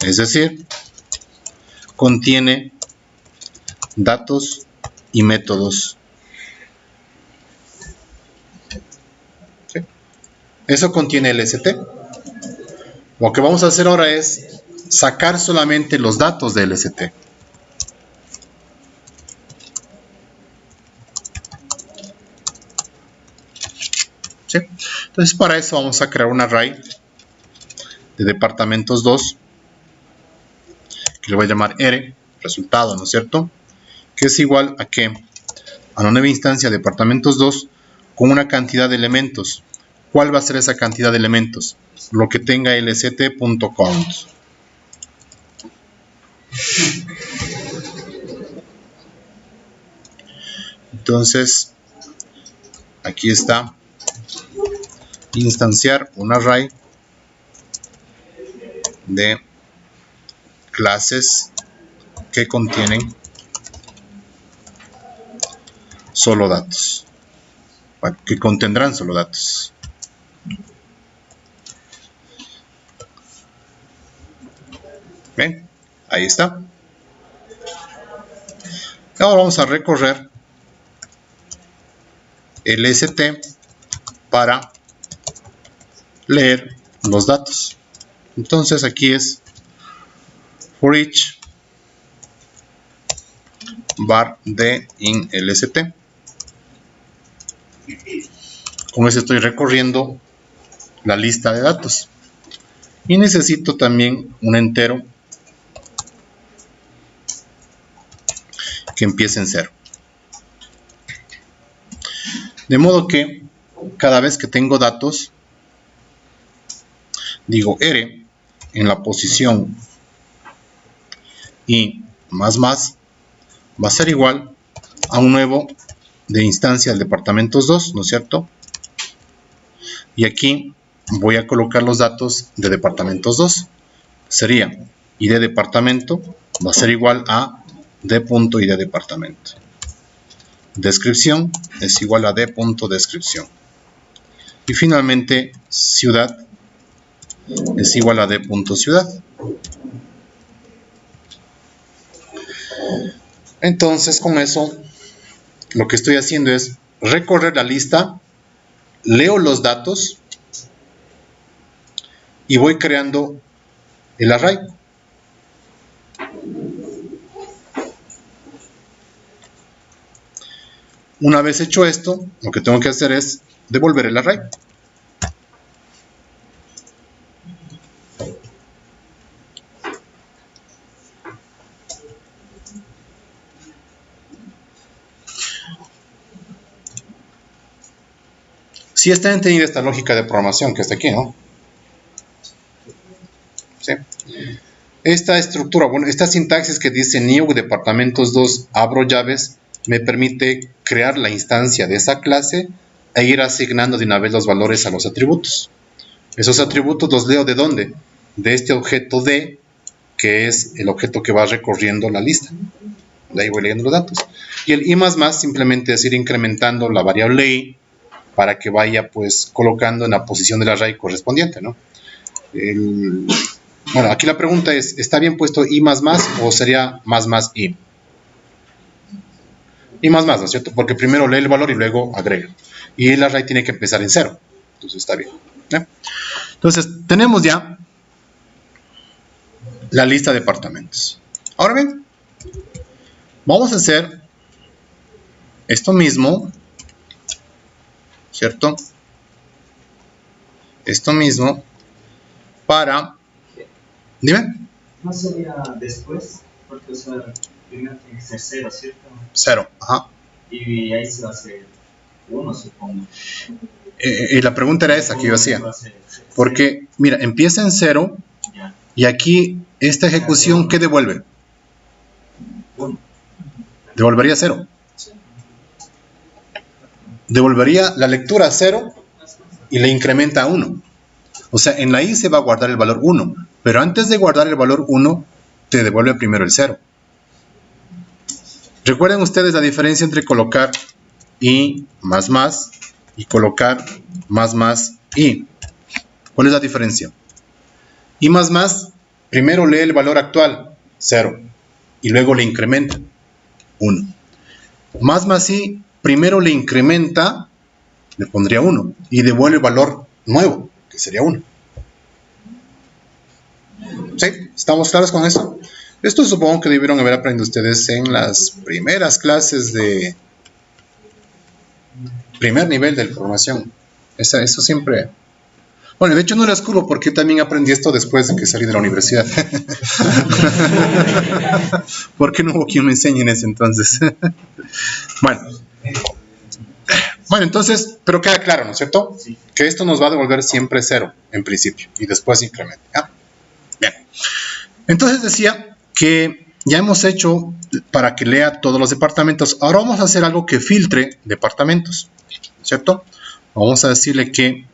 Speaker 1: Es decir, contiene datos y métodos. ¿Sí? Eso contiene el LST. Lo que vamos a hacer ahora es sacar solamente los datos del LST. ¿Sí? Entonces para eso vamos a crear un array de departamentos 2 que le voy a llamar R, resultado, ¿no es cierto? Que es igual a ¿qué? A una nueva instancia de departamentos 2 con una cantidad de elementos. ¿Cuál va a ser esa cantidad de elementos? Lo que tenga lst.count. Entonces, aquí está. Instanciar un array de clases que contienen solo datos, que contendrán solo datos. Bien, ahí está. Ahora vamos a recorrer el LST para leer los datos. Entonces aquí es for each var de in LST. Con eso estoy recorriendo la lista de datos. Y necesito también un entero que empiece en 0. De modo que cada vez que tengo datos, digo R en la posición y más va a ser igual a un nuevo de instancia del departamentos 2, ¿no es cierto? Y aquí voy a colocar los datos de departamentos 2. Sería id departamento va a ser igual a d.id departamento. Descripción es igual a d.descripción. Y finalmente ciudad es igual a d.ciudad. Entonces con eso lo que estoy haciendo es recorrer la lista, leo los datos y voy creando el array. Una vez hecho esto, lo que tengo que hacer es devolver el array. Si está entendida esta lógica de programación que está aquí, ¿no? ¿Sí? Esta estructura, bueno, esta sintaxis que dice new departamentos 2 abro llaves, me permite crear la instancia de esa clase e ir asignando de una vez los valores a los atributos. Esos atributos los leo ¿de dónde? De este objeto D, que es el objeto que va recorriendo la lista. De ahí voy leyendo los datos. Y el i++ simplemente es ir incrementando la variable i para que vaya pues colocando en la posición del array correspondiente, ¿no? Bueno, aquí la pregunta es, ¿está bien puesto i++ o sería ++ i? I++, ¿no es cierto? Porque primero lee el valor y luego agrega. Y el array tiene que empezar en 0. Entonces está bien. ¿Eh? Entonces, tenemos ya la lista de departamentos. Ahora bien, vamos a hacer esto mismo, ¿cierto? Esto mismo para... Dime.
Speaker 2: ¿No sería después? Porque, o sea, primero tiene que ser 0, ¿cierto?
Speaker 1: 0, ajá.
Speaker 2: Y ahí se va a hacer 1, supongo.
Speaker 1: Y la pregunta era esa que yo hacía. Porque, mira, empieza en 0 y aquí esta ejecución, ¿qué devuelve?
Speaker 2: 1.
Speaker 1: Devolvería 0. Devolvería la lectura a 0 y le incrementa a 1. O sea, en la i se va a guardar el valor 1, pero antes de guardar el valor 1, te devuelve primero el 0. ¿Recuerden ustedes la diferencia entre colocar i++ y colocar ++ i? ¿Cuál es la diferencia? I++ primero lee el valor actual, 0. y luego le incrementa 1. Más i, primero le incrementa, le pondría 1 y devuelve el valor nuevo, que sería 1. ¿Sí? ¿Estamos claros con eso? Esto supongo que debieron haber aprendido ustedes en las primeras clases de primer nivel de programación. Eso siempre... Bueno, de hecho no les culpo porque yo también aprendí esto después de que salí de la universidad. Porque no hubo quien me enseñe en ese entonces. Bueno, entonces, pero queda claro, ¿no es cierto?
Speaker 2: Sí.
Speaker 1: Que esto nos va a devolver siempre 0 en principio y después incrementa. ¿Ah? Bien. Entonces decía que ya hemos hecho para que lea todos los departamentos. Ahora vamos a hacer algo que filtre departamentos, ¿cierto? Vamos a decirle que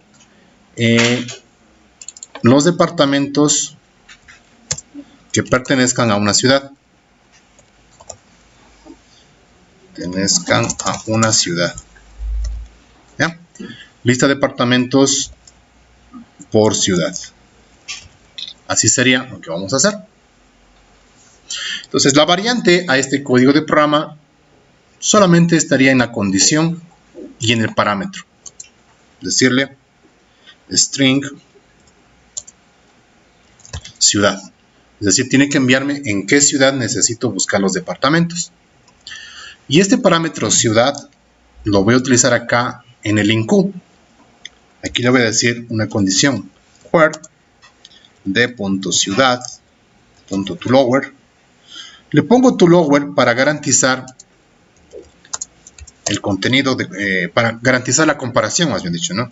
Speaker 1: los departamentos que pertenezcan a una ciudad. ¿Ya? Lista de departamentos por ciudad. Así sería lo que vamos a hacer. Entonces la variante a este código de programa solamente estaría en la condición y en el parámetro. Decirle string ciudad. Es decir, tiene que enviarme en qué ciudad necesito buscar los departamentos. Y este parámetro ciudad lo voy a utilizar acá en el INQ. Aquí le voy a decir una condición. Where de.ciudad.toLower. Le pongo toLower para garantizar el contenido, para garantizar la comparación, más bien dicho, ¿no?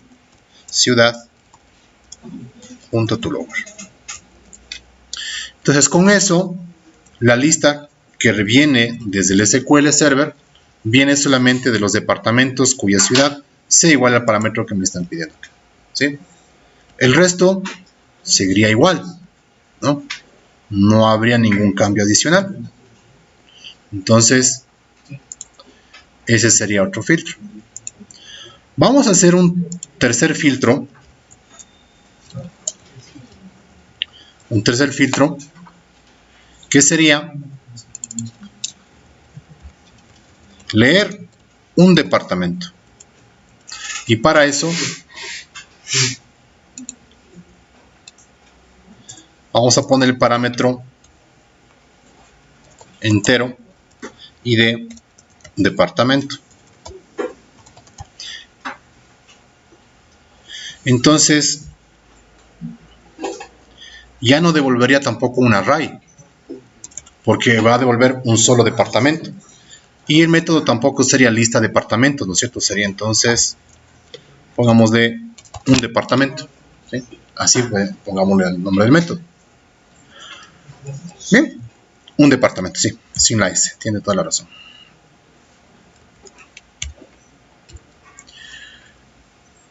Speaker 1: Ciudad.toLower. Entonces, con eso, la lista que viene desde el SQL Server viene solamente de los departamentos cuya ciudad sea igual al parámetro que me están pidiendo. ¿Sí? El resto seguiría igual, ¿no? No habría ningún cambio adicional. Entonces, ese sería otro filtro. Vamos a hacer un tercer filtro. Que sería leer un departamento. Y para eso vamos a poner el parámetro entero y de departamento. Entonces ya no devolvería tampoco un array, porque va a devolver un solo departamento. Y el método tampoco sería lista de departamentos, ¿no es cierto? Sería entonces, pongámosle un departamento, ¿sí? Así pongámosle el nombre del método. Bien, un departamento, sí, sin la S, tiene toda la razón.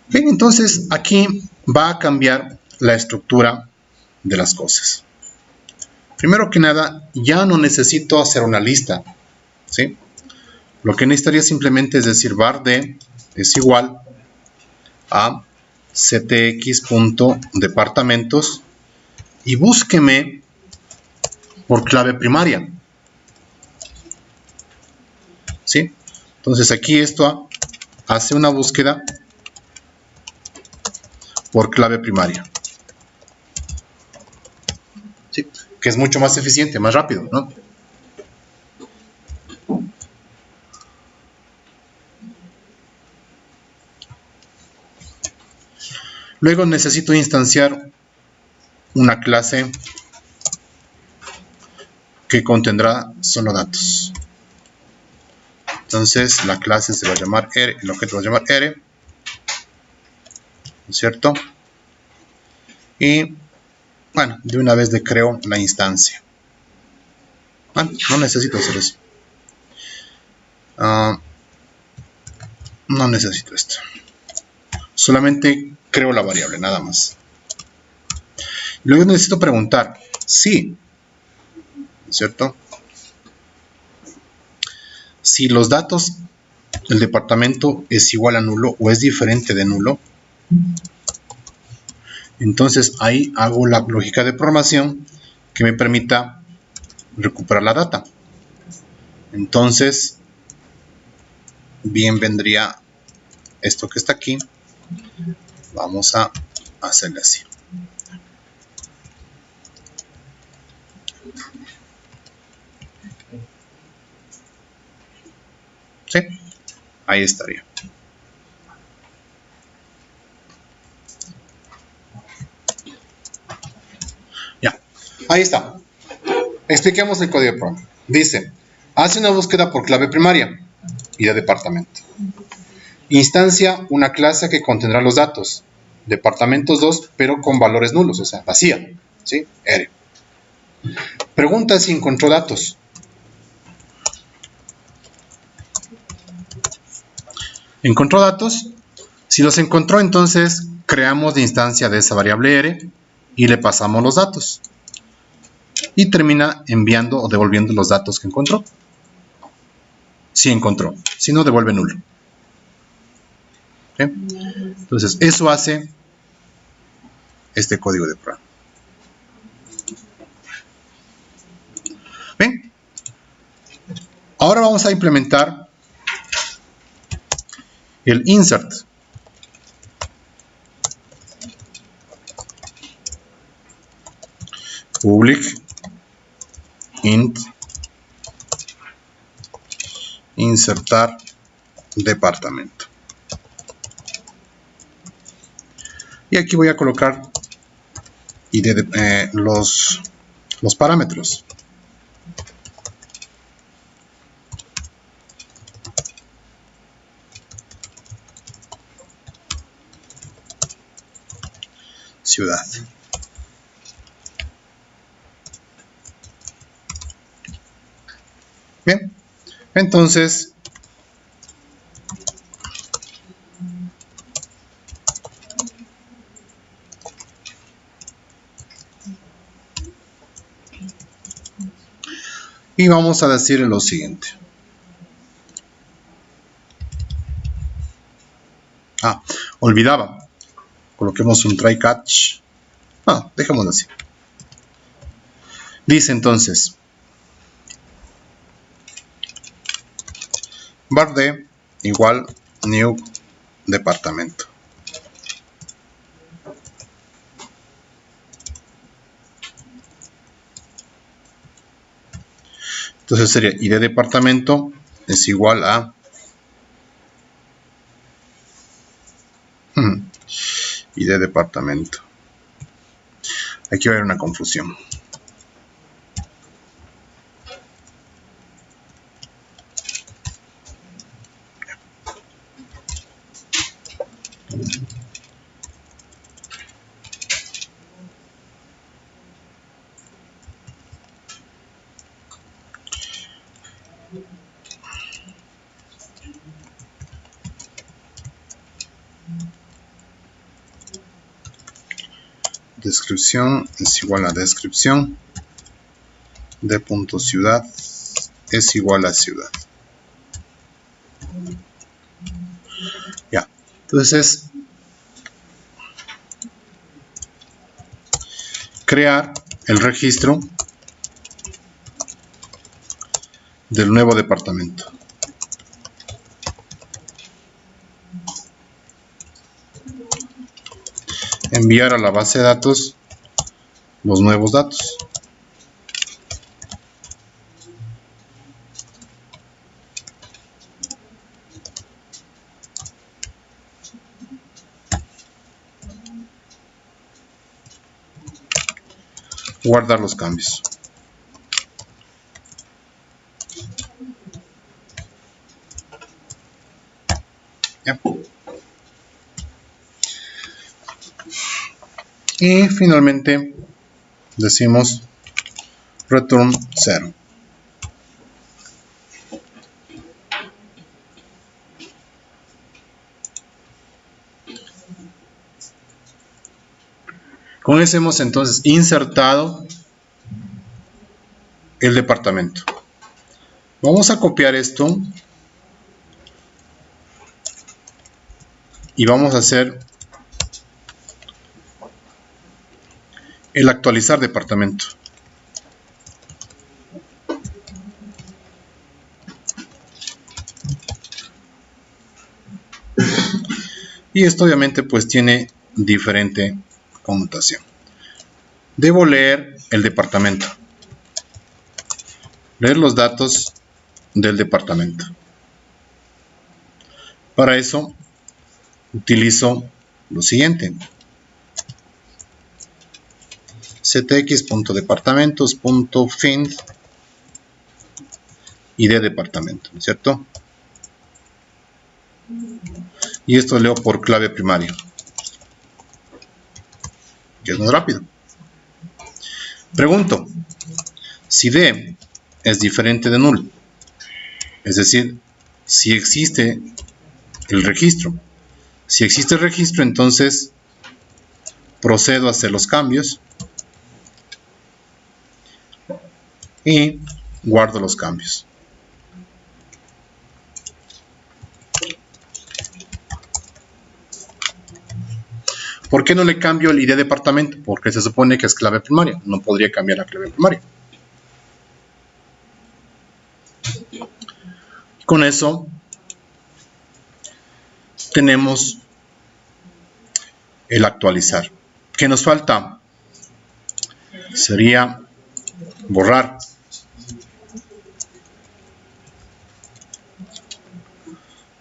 Speaker 1: Bien, entonces aquí va a cambiar la estructura de las cosas. Primero que nada, ya no necesito hacer una lista, ¿sí? Lo que necesitaría simplemente es decir var_de es igual a ctx.departamentos y búsqueme por clave primaria, ¿sí? Entonces aquí esto hace una búsqueda por clave primaria, ¿sí? Que es mucho más eficiente, más rápido, ¿no? Luego necesito instanciar una clase que contendrá solo datos. Entonces la clase se va a llamar R, el objeto va a llamar R, ¿no es cierto? Y bueno, de una vez le creo la instancia. Bueno, no necesito hacer eso. No necesito esto. Solamente creo la variable, nada más. Luego necesito preguntar si, ¿no es cierto? Si los datos del departamento es igual a nulo o es diferente de nulo. Entonces ahí hago la lógica de programación que me permita recuperar la data. Entonces, bien vendría esto que está aquí. Vamos a hacerle así. ¿Sí? Ahí estaría. Ya, ahí está. Expliquemos el código de programa. Dice, hace una búsqueda por clave primaria y de departamento. Instancia una clase que contendrá los datos. Departamentos 2, pero con valores nulos, o sea, vacía. ¿Sí? R. Pregunta si encontró datos. ¿Encontró datos? Si los encontró, entonces creamos la instancia de esa variable R y le pasamos los datos. Y termina enviando o devolviendo los datos que encontró. Si encontró. Si no, devuelve nulo. ¿Sí? Entonces, eso hace este código de programa. ¿Ven? Ahora vamos a implementar el insert. Public int insertar departamento. Y aquí voy a colocar los parámetros. Ciudad. Bien, entonces y vamos a decir lo siguiente. Olvidaba. Coloquemos un try catch. Dejémoslo así. Dice entonces var_d igual new departamento. Entonces sería id departamento es igual a id departamento. Aquí va a haber una confusión. Descripción es igual a descripción de punto ciudad es igual a ciudad. Ya, entonces crear el registro del nuevo departamento. Enviar a la base de datos los nuevos datos. Guardar los cambios. Ya. Y finalmente decimos return 0. Con eso hemos entonces insertado el departamento. Vamos a copiar esto y vamos a hacer el actualizar departamento. Y esto obviamente pues tiene diferente conmutación. Debo leer el departamento. Leer los datos del departamento. Para eso utilizo lo siguiente. ctx.departamentos.find id departamento, ¿no es cierto? Y esto leo por clave primaria, que es más rápido. Pregunto, si D es diferente de null, es decir, si existe el registro. Si existe el registro, entonces procedo a hacer los cambios y guardo los cambios. ¿Por qué no le cambio el ID departamento? Porque se supone que es clave primaria. No podría cambiar la clave primaria. Con eso tenemos el actualizar. ¿Qué nos falta? Sería borrar.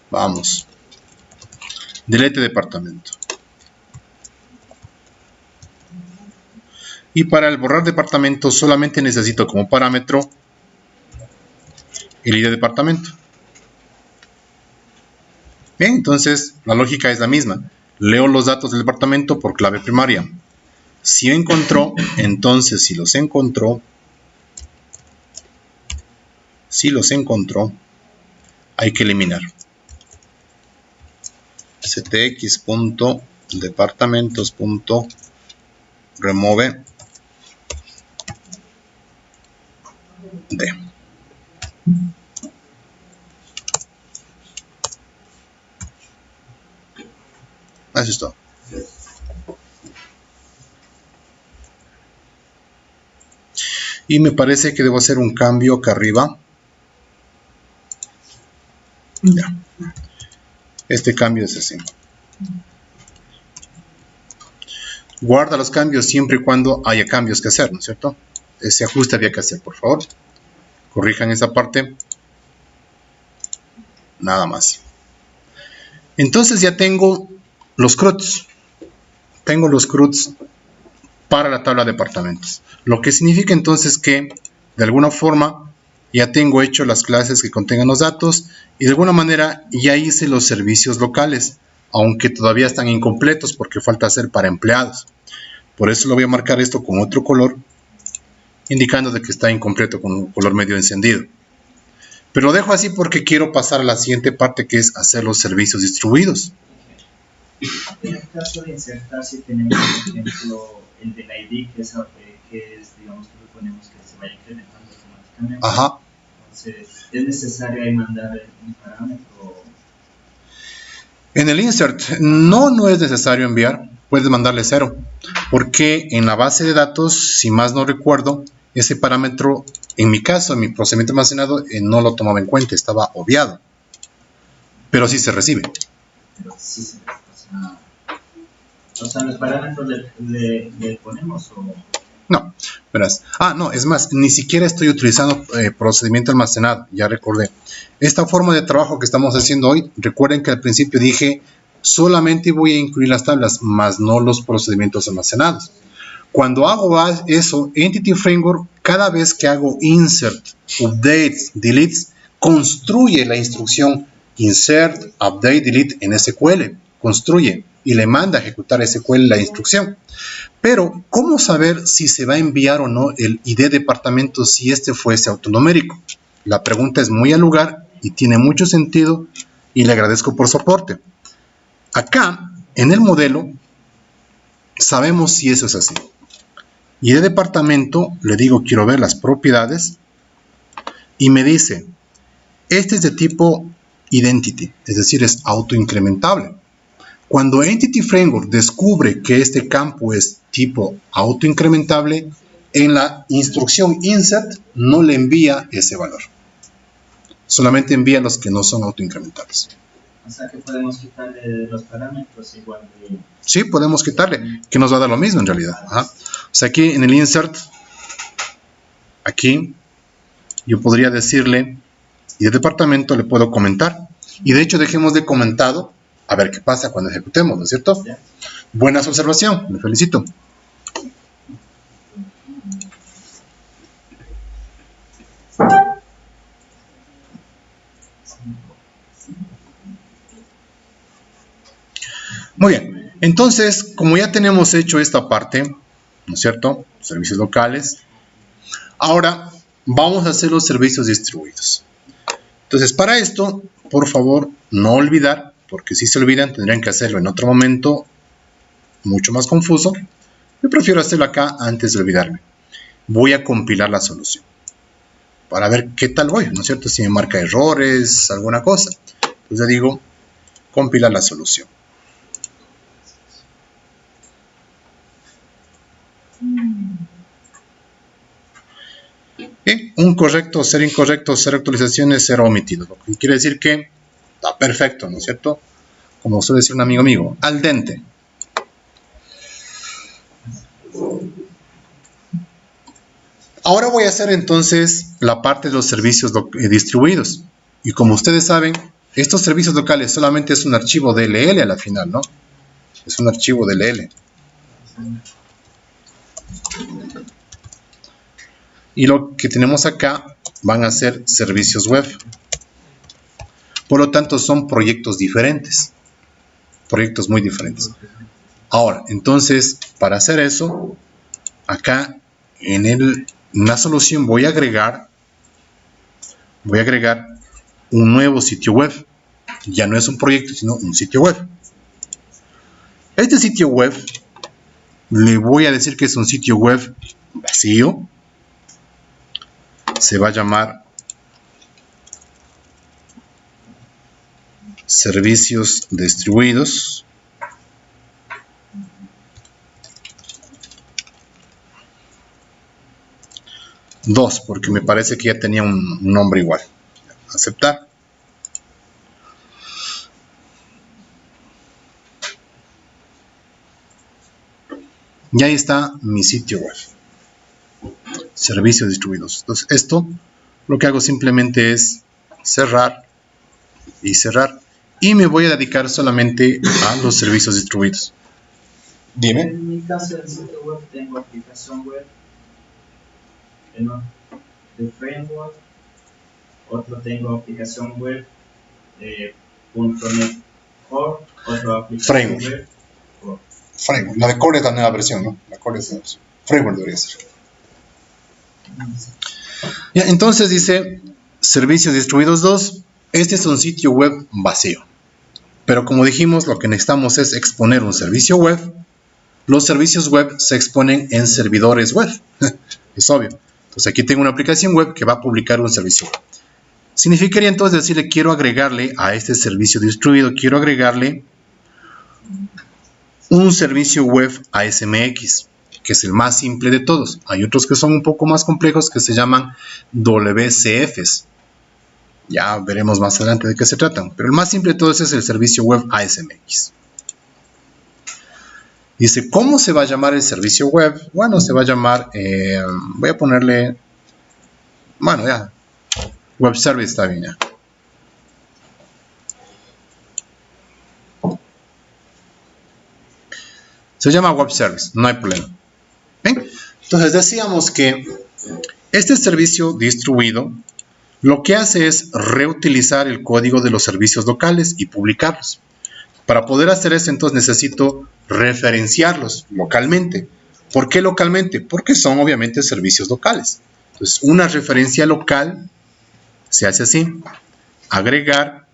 Speaker 1: Vamos. Delete departamento. Y para el borrar departamento solamente necesito como parámetro el ID departamento. Bien, entonces la lógica es la misma. Leo los datos del departamento por clave primaria. Si encontró, entonces si los encontró, hay que eliminar. ctx.departamentos.remove D. Eso es todo. Y me parece que debo hacer un cambio acá arriba. Ya. Este cambio es así. Guarda los cambios siempre y cuando haya cambios que hacer, ¿no es cierto? Ese ajuste había que hacer, por favor. Corrijan esa parte. Nada más. Entonces ya tengo los CRUDs. Tengo los CRUDs para la tabla de departamentos. Lo que significa entonces que de alguna forma ya tengo hecho las clases que contengan los datos y de alguna manera ya hice los servicios locales, aunque todavía están incompletos porque falta hacer para empleados. Por eso lo voy a marcar esto con otro color, indicando de que está incompleto con un color medio encendido. Pero lo dejo así porque quiero pasar a la siguiente parte, que es hacer los servicios distribuidos.
Speaker 2: En el caso de insertar, si tenemos, por ejemplo, el del ID, que es digamos, que proponemos que se vaya incrementando automáticamente.
Speaker 1: Ajá.
Speaker 2: Entonces, ¿es necesario ahí mandar un parámetro?
Speaker 1: En el insert, no es necesario enviar, puedes mandarle 0, porque en la base de datos, si más no recuerdo, ese parámetro, en mi caso, en mi procedimiento almacenado, no lo tomaba en cuenta, estaba obviado, pero sí se recibe.
Speaker 2: Pero sí se recibe. O sea, ¿los parámetros le ponemos o...?
Speaker 1: No, verás. No, es más, ni siquiera estoy utilizando procedimiento almacenado, ya recordé. Esta forma de trabajo que estamos haciendo hoy, recuerden que al principio dije, solamente voy a incluir las tablas, más no los procedimientos almacenados. Cuando hago eso, Entity Framework, cada vez que hago insert, updates, deletes, construye la instrucción insert, update, delete en SQL. Construye y le manda a ejecutar SQL la instrucción. Pero, ¿cómo saber si se va a enviar o no el ID departamento si este fuese autonumérico? La pregunta es muy al lugar y tiene mucho sentido y le agradezco por su aporte. Acá, en el modelo, sabemos si eso es así. ID departamento, le digo quiero ver las propiedades y me dice, este es de tipo identity, es decir, es autoincrementable. Cuando Entity Framework descubre que este campo es tipo autoincrementable, en la instrucción insert no le envía ese valor. Solamente envía los que no son autoincrementables.
Speaker 2: O sea que podemos quitarle los parámetros igual de...
Speaker 1: Sí, podemos quitarle, que nos va a dar lo mismo en realidad. Ajá. O sea, aquí en el insert, aquí, yo podría decirle, y de departamento le puedo comentar. Y de hecho, dejemos de comentado, a ver qué pasa cuando ejecutemos, ¿no es cierto?
Speaker 2: ¿Ya?
Speaker 1: Buena observación, me felicito. Muy bien, entonces, como ya tenemos hecho esta parte, ¿no es cierto? Servicios locales. Ahora, vamos a hacer los servicios distribuidos. Entonces, para esto, por favor, no olvidar, porque si se olvidan, tendrían que hacerlo en otro momento, mucho más confuso. Yo prefiero hacerlo acá antes de olvidarme. Voy a compilar la solución, para ver qué tal voy, ¿no es cierto? Si me marca errores, alguna cosa. Entonces le digo, compilar la solución. Bien, un correcto, 0 incorrecto, 0 actualizaciones, 0 omitidos. Lo que quiere decir que está perfecto, ¿no es cierto? Como suele decir un amigo mío, al dente. Ahora voy a hacer entonces la parte de los servicios distribuidos. Y como ustedes saben, estos servicios locales solamente es un archivo DLL a la final, ¿no? Es un archivo DLL. Y lo que tenemos acá van a ser servicios web. Por lo tanto, son proyectos diferentes. Proyectos muy diferentes. Ahora, entonces, para hacer eso, acá en la solución voy a agregar un nuevo sitio web. Ya no es un proyecto, sino un sitio web. Este sitio web, le voy a decir que es un sitio web vacío. Se va a llamar servicios distribuidos. Dos, porque me parece que ya tenía un nombre igual. Aceptar. Y ahí está mi sitio web. Servicios distribuidos. Entonces, esto lo que hago simplemente es cerrar y cerrar. Y me voy a dedicar solamente a los servicios distribuidos. Dime.
Speaker 2: En mi caso del sitio web tengo aplicación web de framework, otro tengo aplicación web .NET Core, otro aplicación
Speaker 1: Framework.
Speaker 2: web Core.
Speaker 1: Framework. La de Core es la nueva versión, ¿no? La Core es la versión. Framework debería ser. Ya, entonces dice servicios distribuidos 2. Este es un sitio web vacío. Pero como dijimos, lo que necesitamos es exponer un servicio web. Los servicios web se exponen en servidores web. Es obvio. Entonces aquí tengo una aplicación web que va a publicar un servicio web. Significaría entonces decirle, quiero agregarle a este servicio distribuido, quiero agregarle un servicio web ASMX, que es el más simple de todos. Hay otros que son un poco más complejos que se llaman WCFs. Ya veremos más adelante de qué se tratan. Pero el más simple de todos es el servicio web ASMX. Dice, ¿cómo se va a llamar el servicio web? Bueno, se va a llamar, voy a ponerle, bueno, ya, web service está bien ya. Se llama web service, no hay problema. ¿Bien? Entonces decíamos que este servicio distribuido lo que hace es reutilizar el código de los servicios locales y publicarlos. Para poder hacer eso, entonces necesito referenciarlos localmente. ¿Por qué localmente? Porque son obviamente servicios locales. Entonces, una referencia local se hace así. Agregar,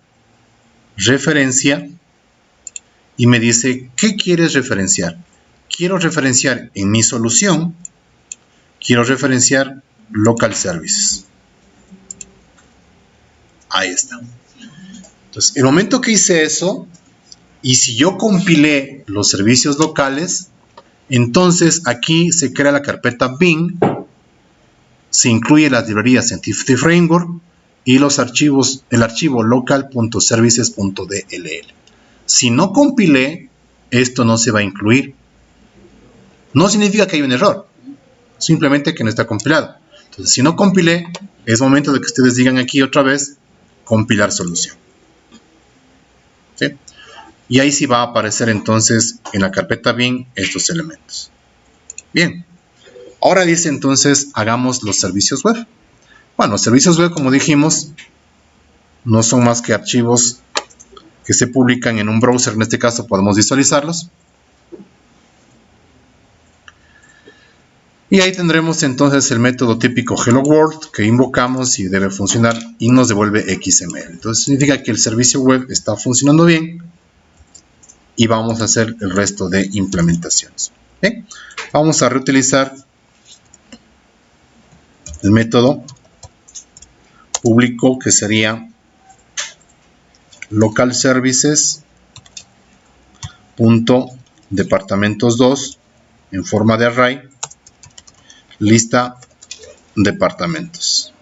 Speaker 1: referencia, y me dice, ¿qué quieres referenciar? Quiero referenciar en mi solución, quiero referenciar local services. Ahí está. Entonces, el momento que hice eso, y si yo compilé los servicios locales, entonces aquí se crea la carpeta bin, se incluye las librerías Entity Framework y los archivos, el archivo local.services.dll. Si no compilé, esto no se va a incluir. No significa que hay un error, simplemente que no está compilado. Entonces, si no compilé, es momento de que ustedes digan aquí otra vez, compilar solución. ¿Sí? Y ahí sí va a aparecer entonces en la carpeta bin estos elementos. Bien. Ahora dice entonces, hagamos los servicios web. Bueno, los servicios web, como dijimos, no son más que archivos que se publican en un browser. En este caso podemos visualizarlos. Y ahí tendremos entonces el método típico Hello World que invocamos y debe funcionar y nos devuelve XML. Entonces significa que el servicio web está funcionando bien y vamos a hacer el resto de implementaciones. ¿Bien? Vamos a reutilizar el método público que sería local services .departamentos2 en forma de array lista departamentos.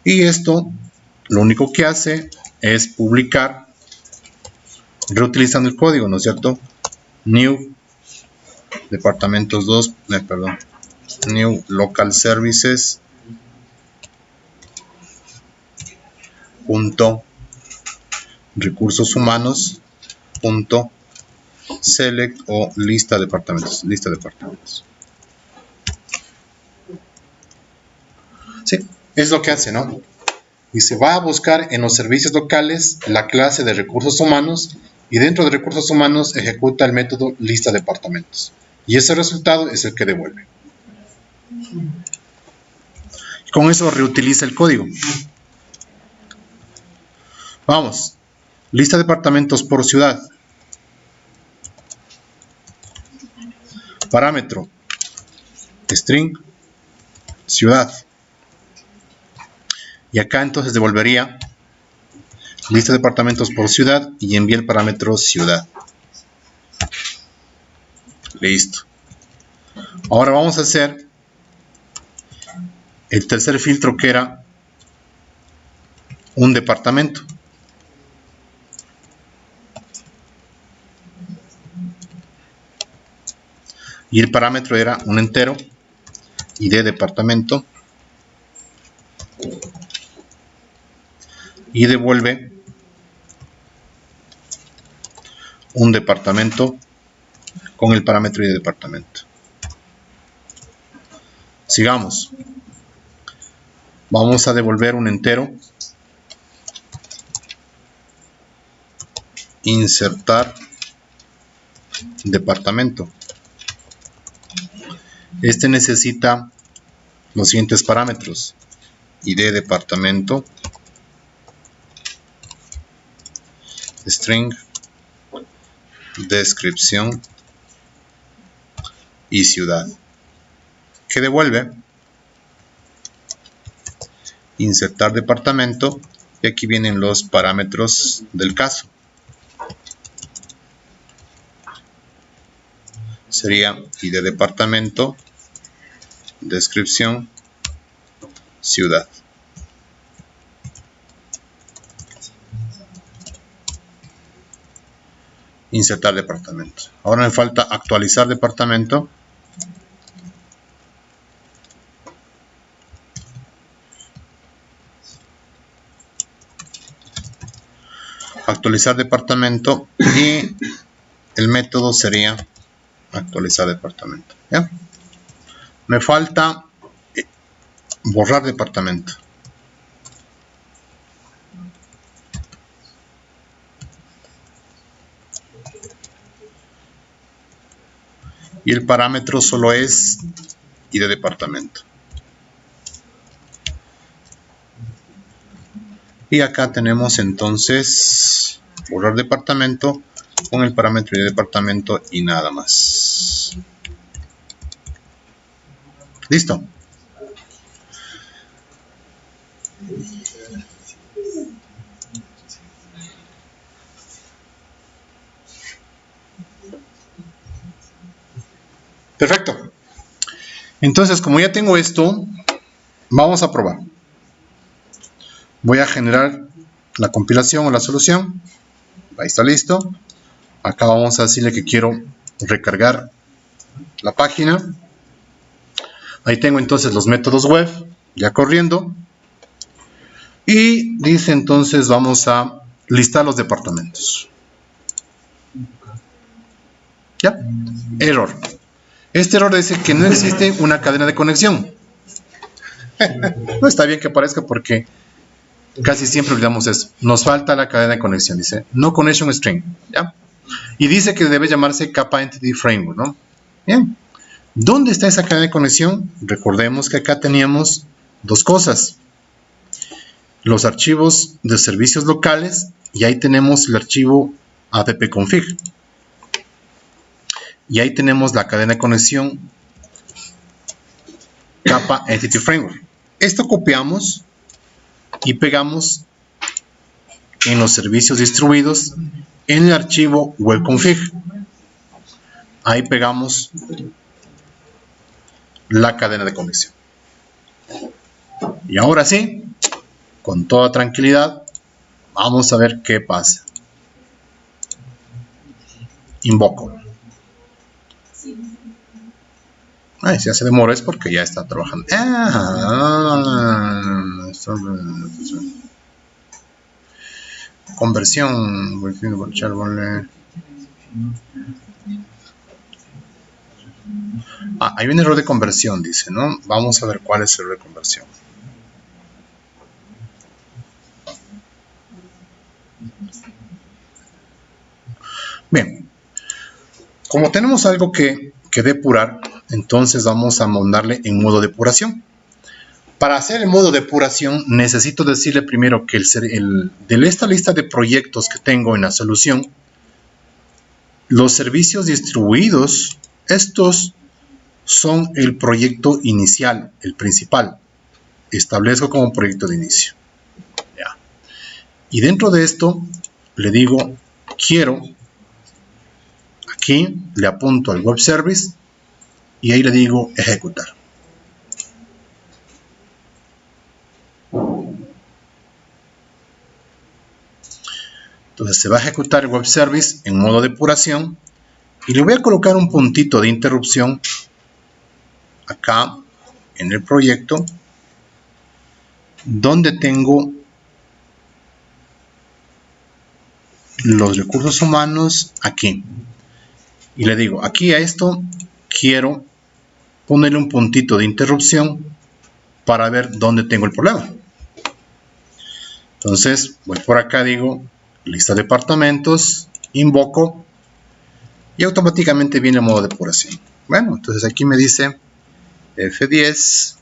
Speaker 1: Y esto lo único que hace es publicar reutilizando el código, ¿no es cierto? New departamentos2, perdón, new local services punto recursos humanos punto select o lista departamentos. Sí, es lo que hace, ¿no? Y se va a buscar en los servicios locales la clase de recursos humanos y dentro de recursos humanos ejecuta el método lista departamentos. Y ese resultado es el que devuelve. Con eso reutiliza el código. Vamos. Lista departamentos por ciudad. Parámetro. String. Ciudad. Y acá entonces devolvería lista de departamentos por ciudad y envía el parámetro ciudad. Listo. Ahora vamos a hacer el tercer filtro que era un departamento. Y el parámetro era un entero y de departamento. Y devuelve un departamento con el parámetro de departamento. Sigamos. Vamos a devolver un entero. Insertar departamento. Este necesita los siguientes parámetros. ID departamento. String. Descripción. Y ciudad. ¿Qué devuelve? Insertar departamento. Y aquí vienen los parámetros del caso. Sería ID departamento, descripción, ciudad. Insertar departamento. Ahora me falta actualizar departamento. Actualizar departamento y el método sería actualizar departamento. ¿Ya? Me falta borrar departamento. Y el parámetro solo es ID departamento. Y acá tenemos entonces borrar departamento con el parámetro de departamento y nada más. Listo. Perfecto. Entonces, como ya tengo esto, vamos a probar. Voy a generar la compilación o la solución. Ahí está listo. Acá vamos a decirle que quiero recargar la página. Ahí tengo entonces los métodos web ya corriendo. Y dice entonces vamos a listar los departamentos. ¿Ya? Error. Este error dice que no existe una cadena de conexión. No está bien que aparezca porque casi siempre olvidamos eso. Nos falta la cadena de conexión. Dice no connection string. ¿Ya? Y dice que debe llamarse Kappa Entity Framework, ¿no? Bien. ¿Dónde está esa cadena de conexión? Recordemos que acá teníamos dos cosas. Los archivos de servicios locales y ahí tenemos el archivo appconfig. Y ahí tenemos la cadena de conexión Kappa Entity Framework. Esto copiamos y pegamos en los servicios distribuidos en el archivo webconfig. Ahí pegamos la cadena de conexión. Y ahora sí, con toda tranquilidad, vamos a ver qué pasa. Invoco. Ay, si ya se demora es porque ya está trabajando. Conversión. Hay un error de conversión, dice, ¿no? Vamos a ver cuál es el error de conversión. Bien. Como tenemos algo que depurar, entonces vamos a mandarle en modo depuración. Para hacer el modo depuración, necesito decirle primero que de esta lista de proyectos que tengo en la solución, los servicios distribuidos, estos son el proyecto inicial, el principal. Establezco como proyecto de inicio. Ya. Y dentro de esto, le digo, quiero, aquí le apunto al web service y ahí le digo ejecutar. Entonces se va a ejecutar el web service en modo depuración y le voy a colocar un puntito de interrupción acá en el proyecto donde tengo los recursos humanos aquí. Y le digo, aquí a esto quiero ponerle un puntito de interrupción para ver dónde tengo el problema. Entonces voy por acá, digo lista de departamentos, invoco y automáticamente viene el modo de depuración. Bueno, entonces aquí me dice F10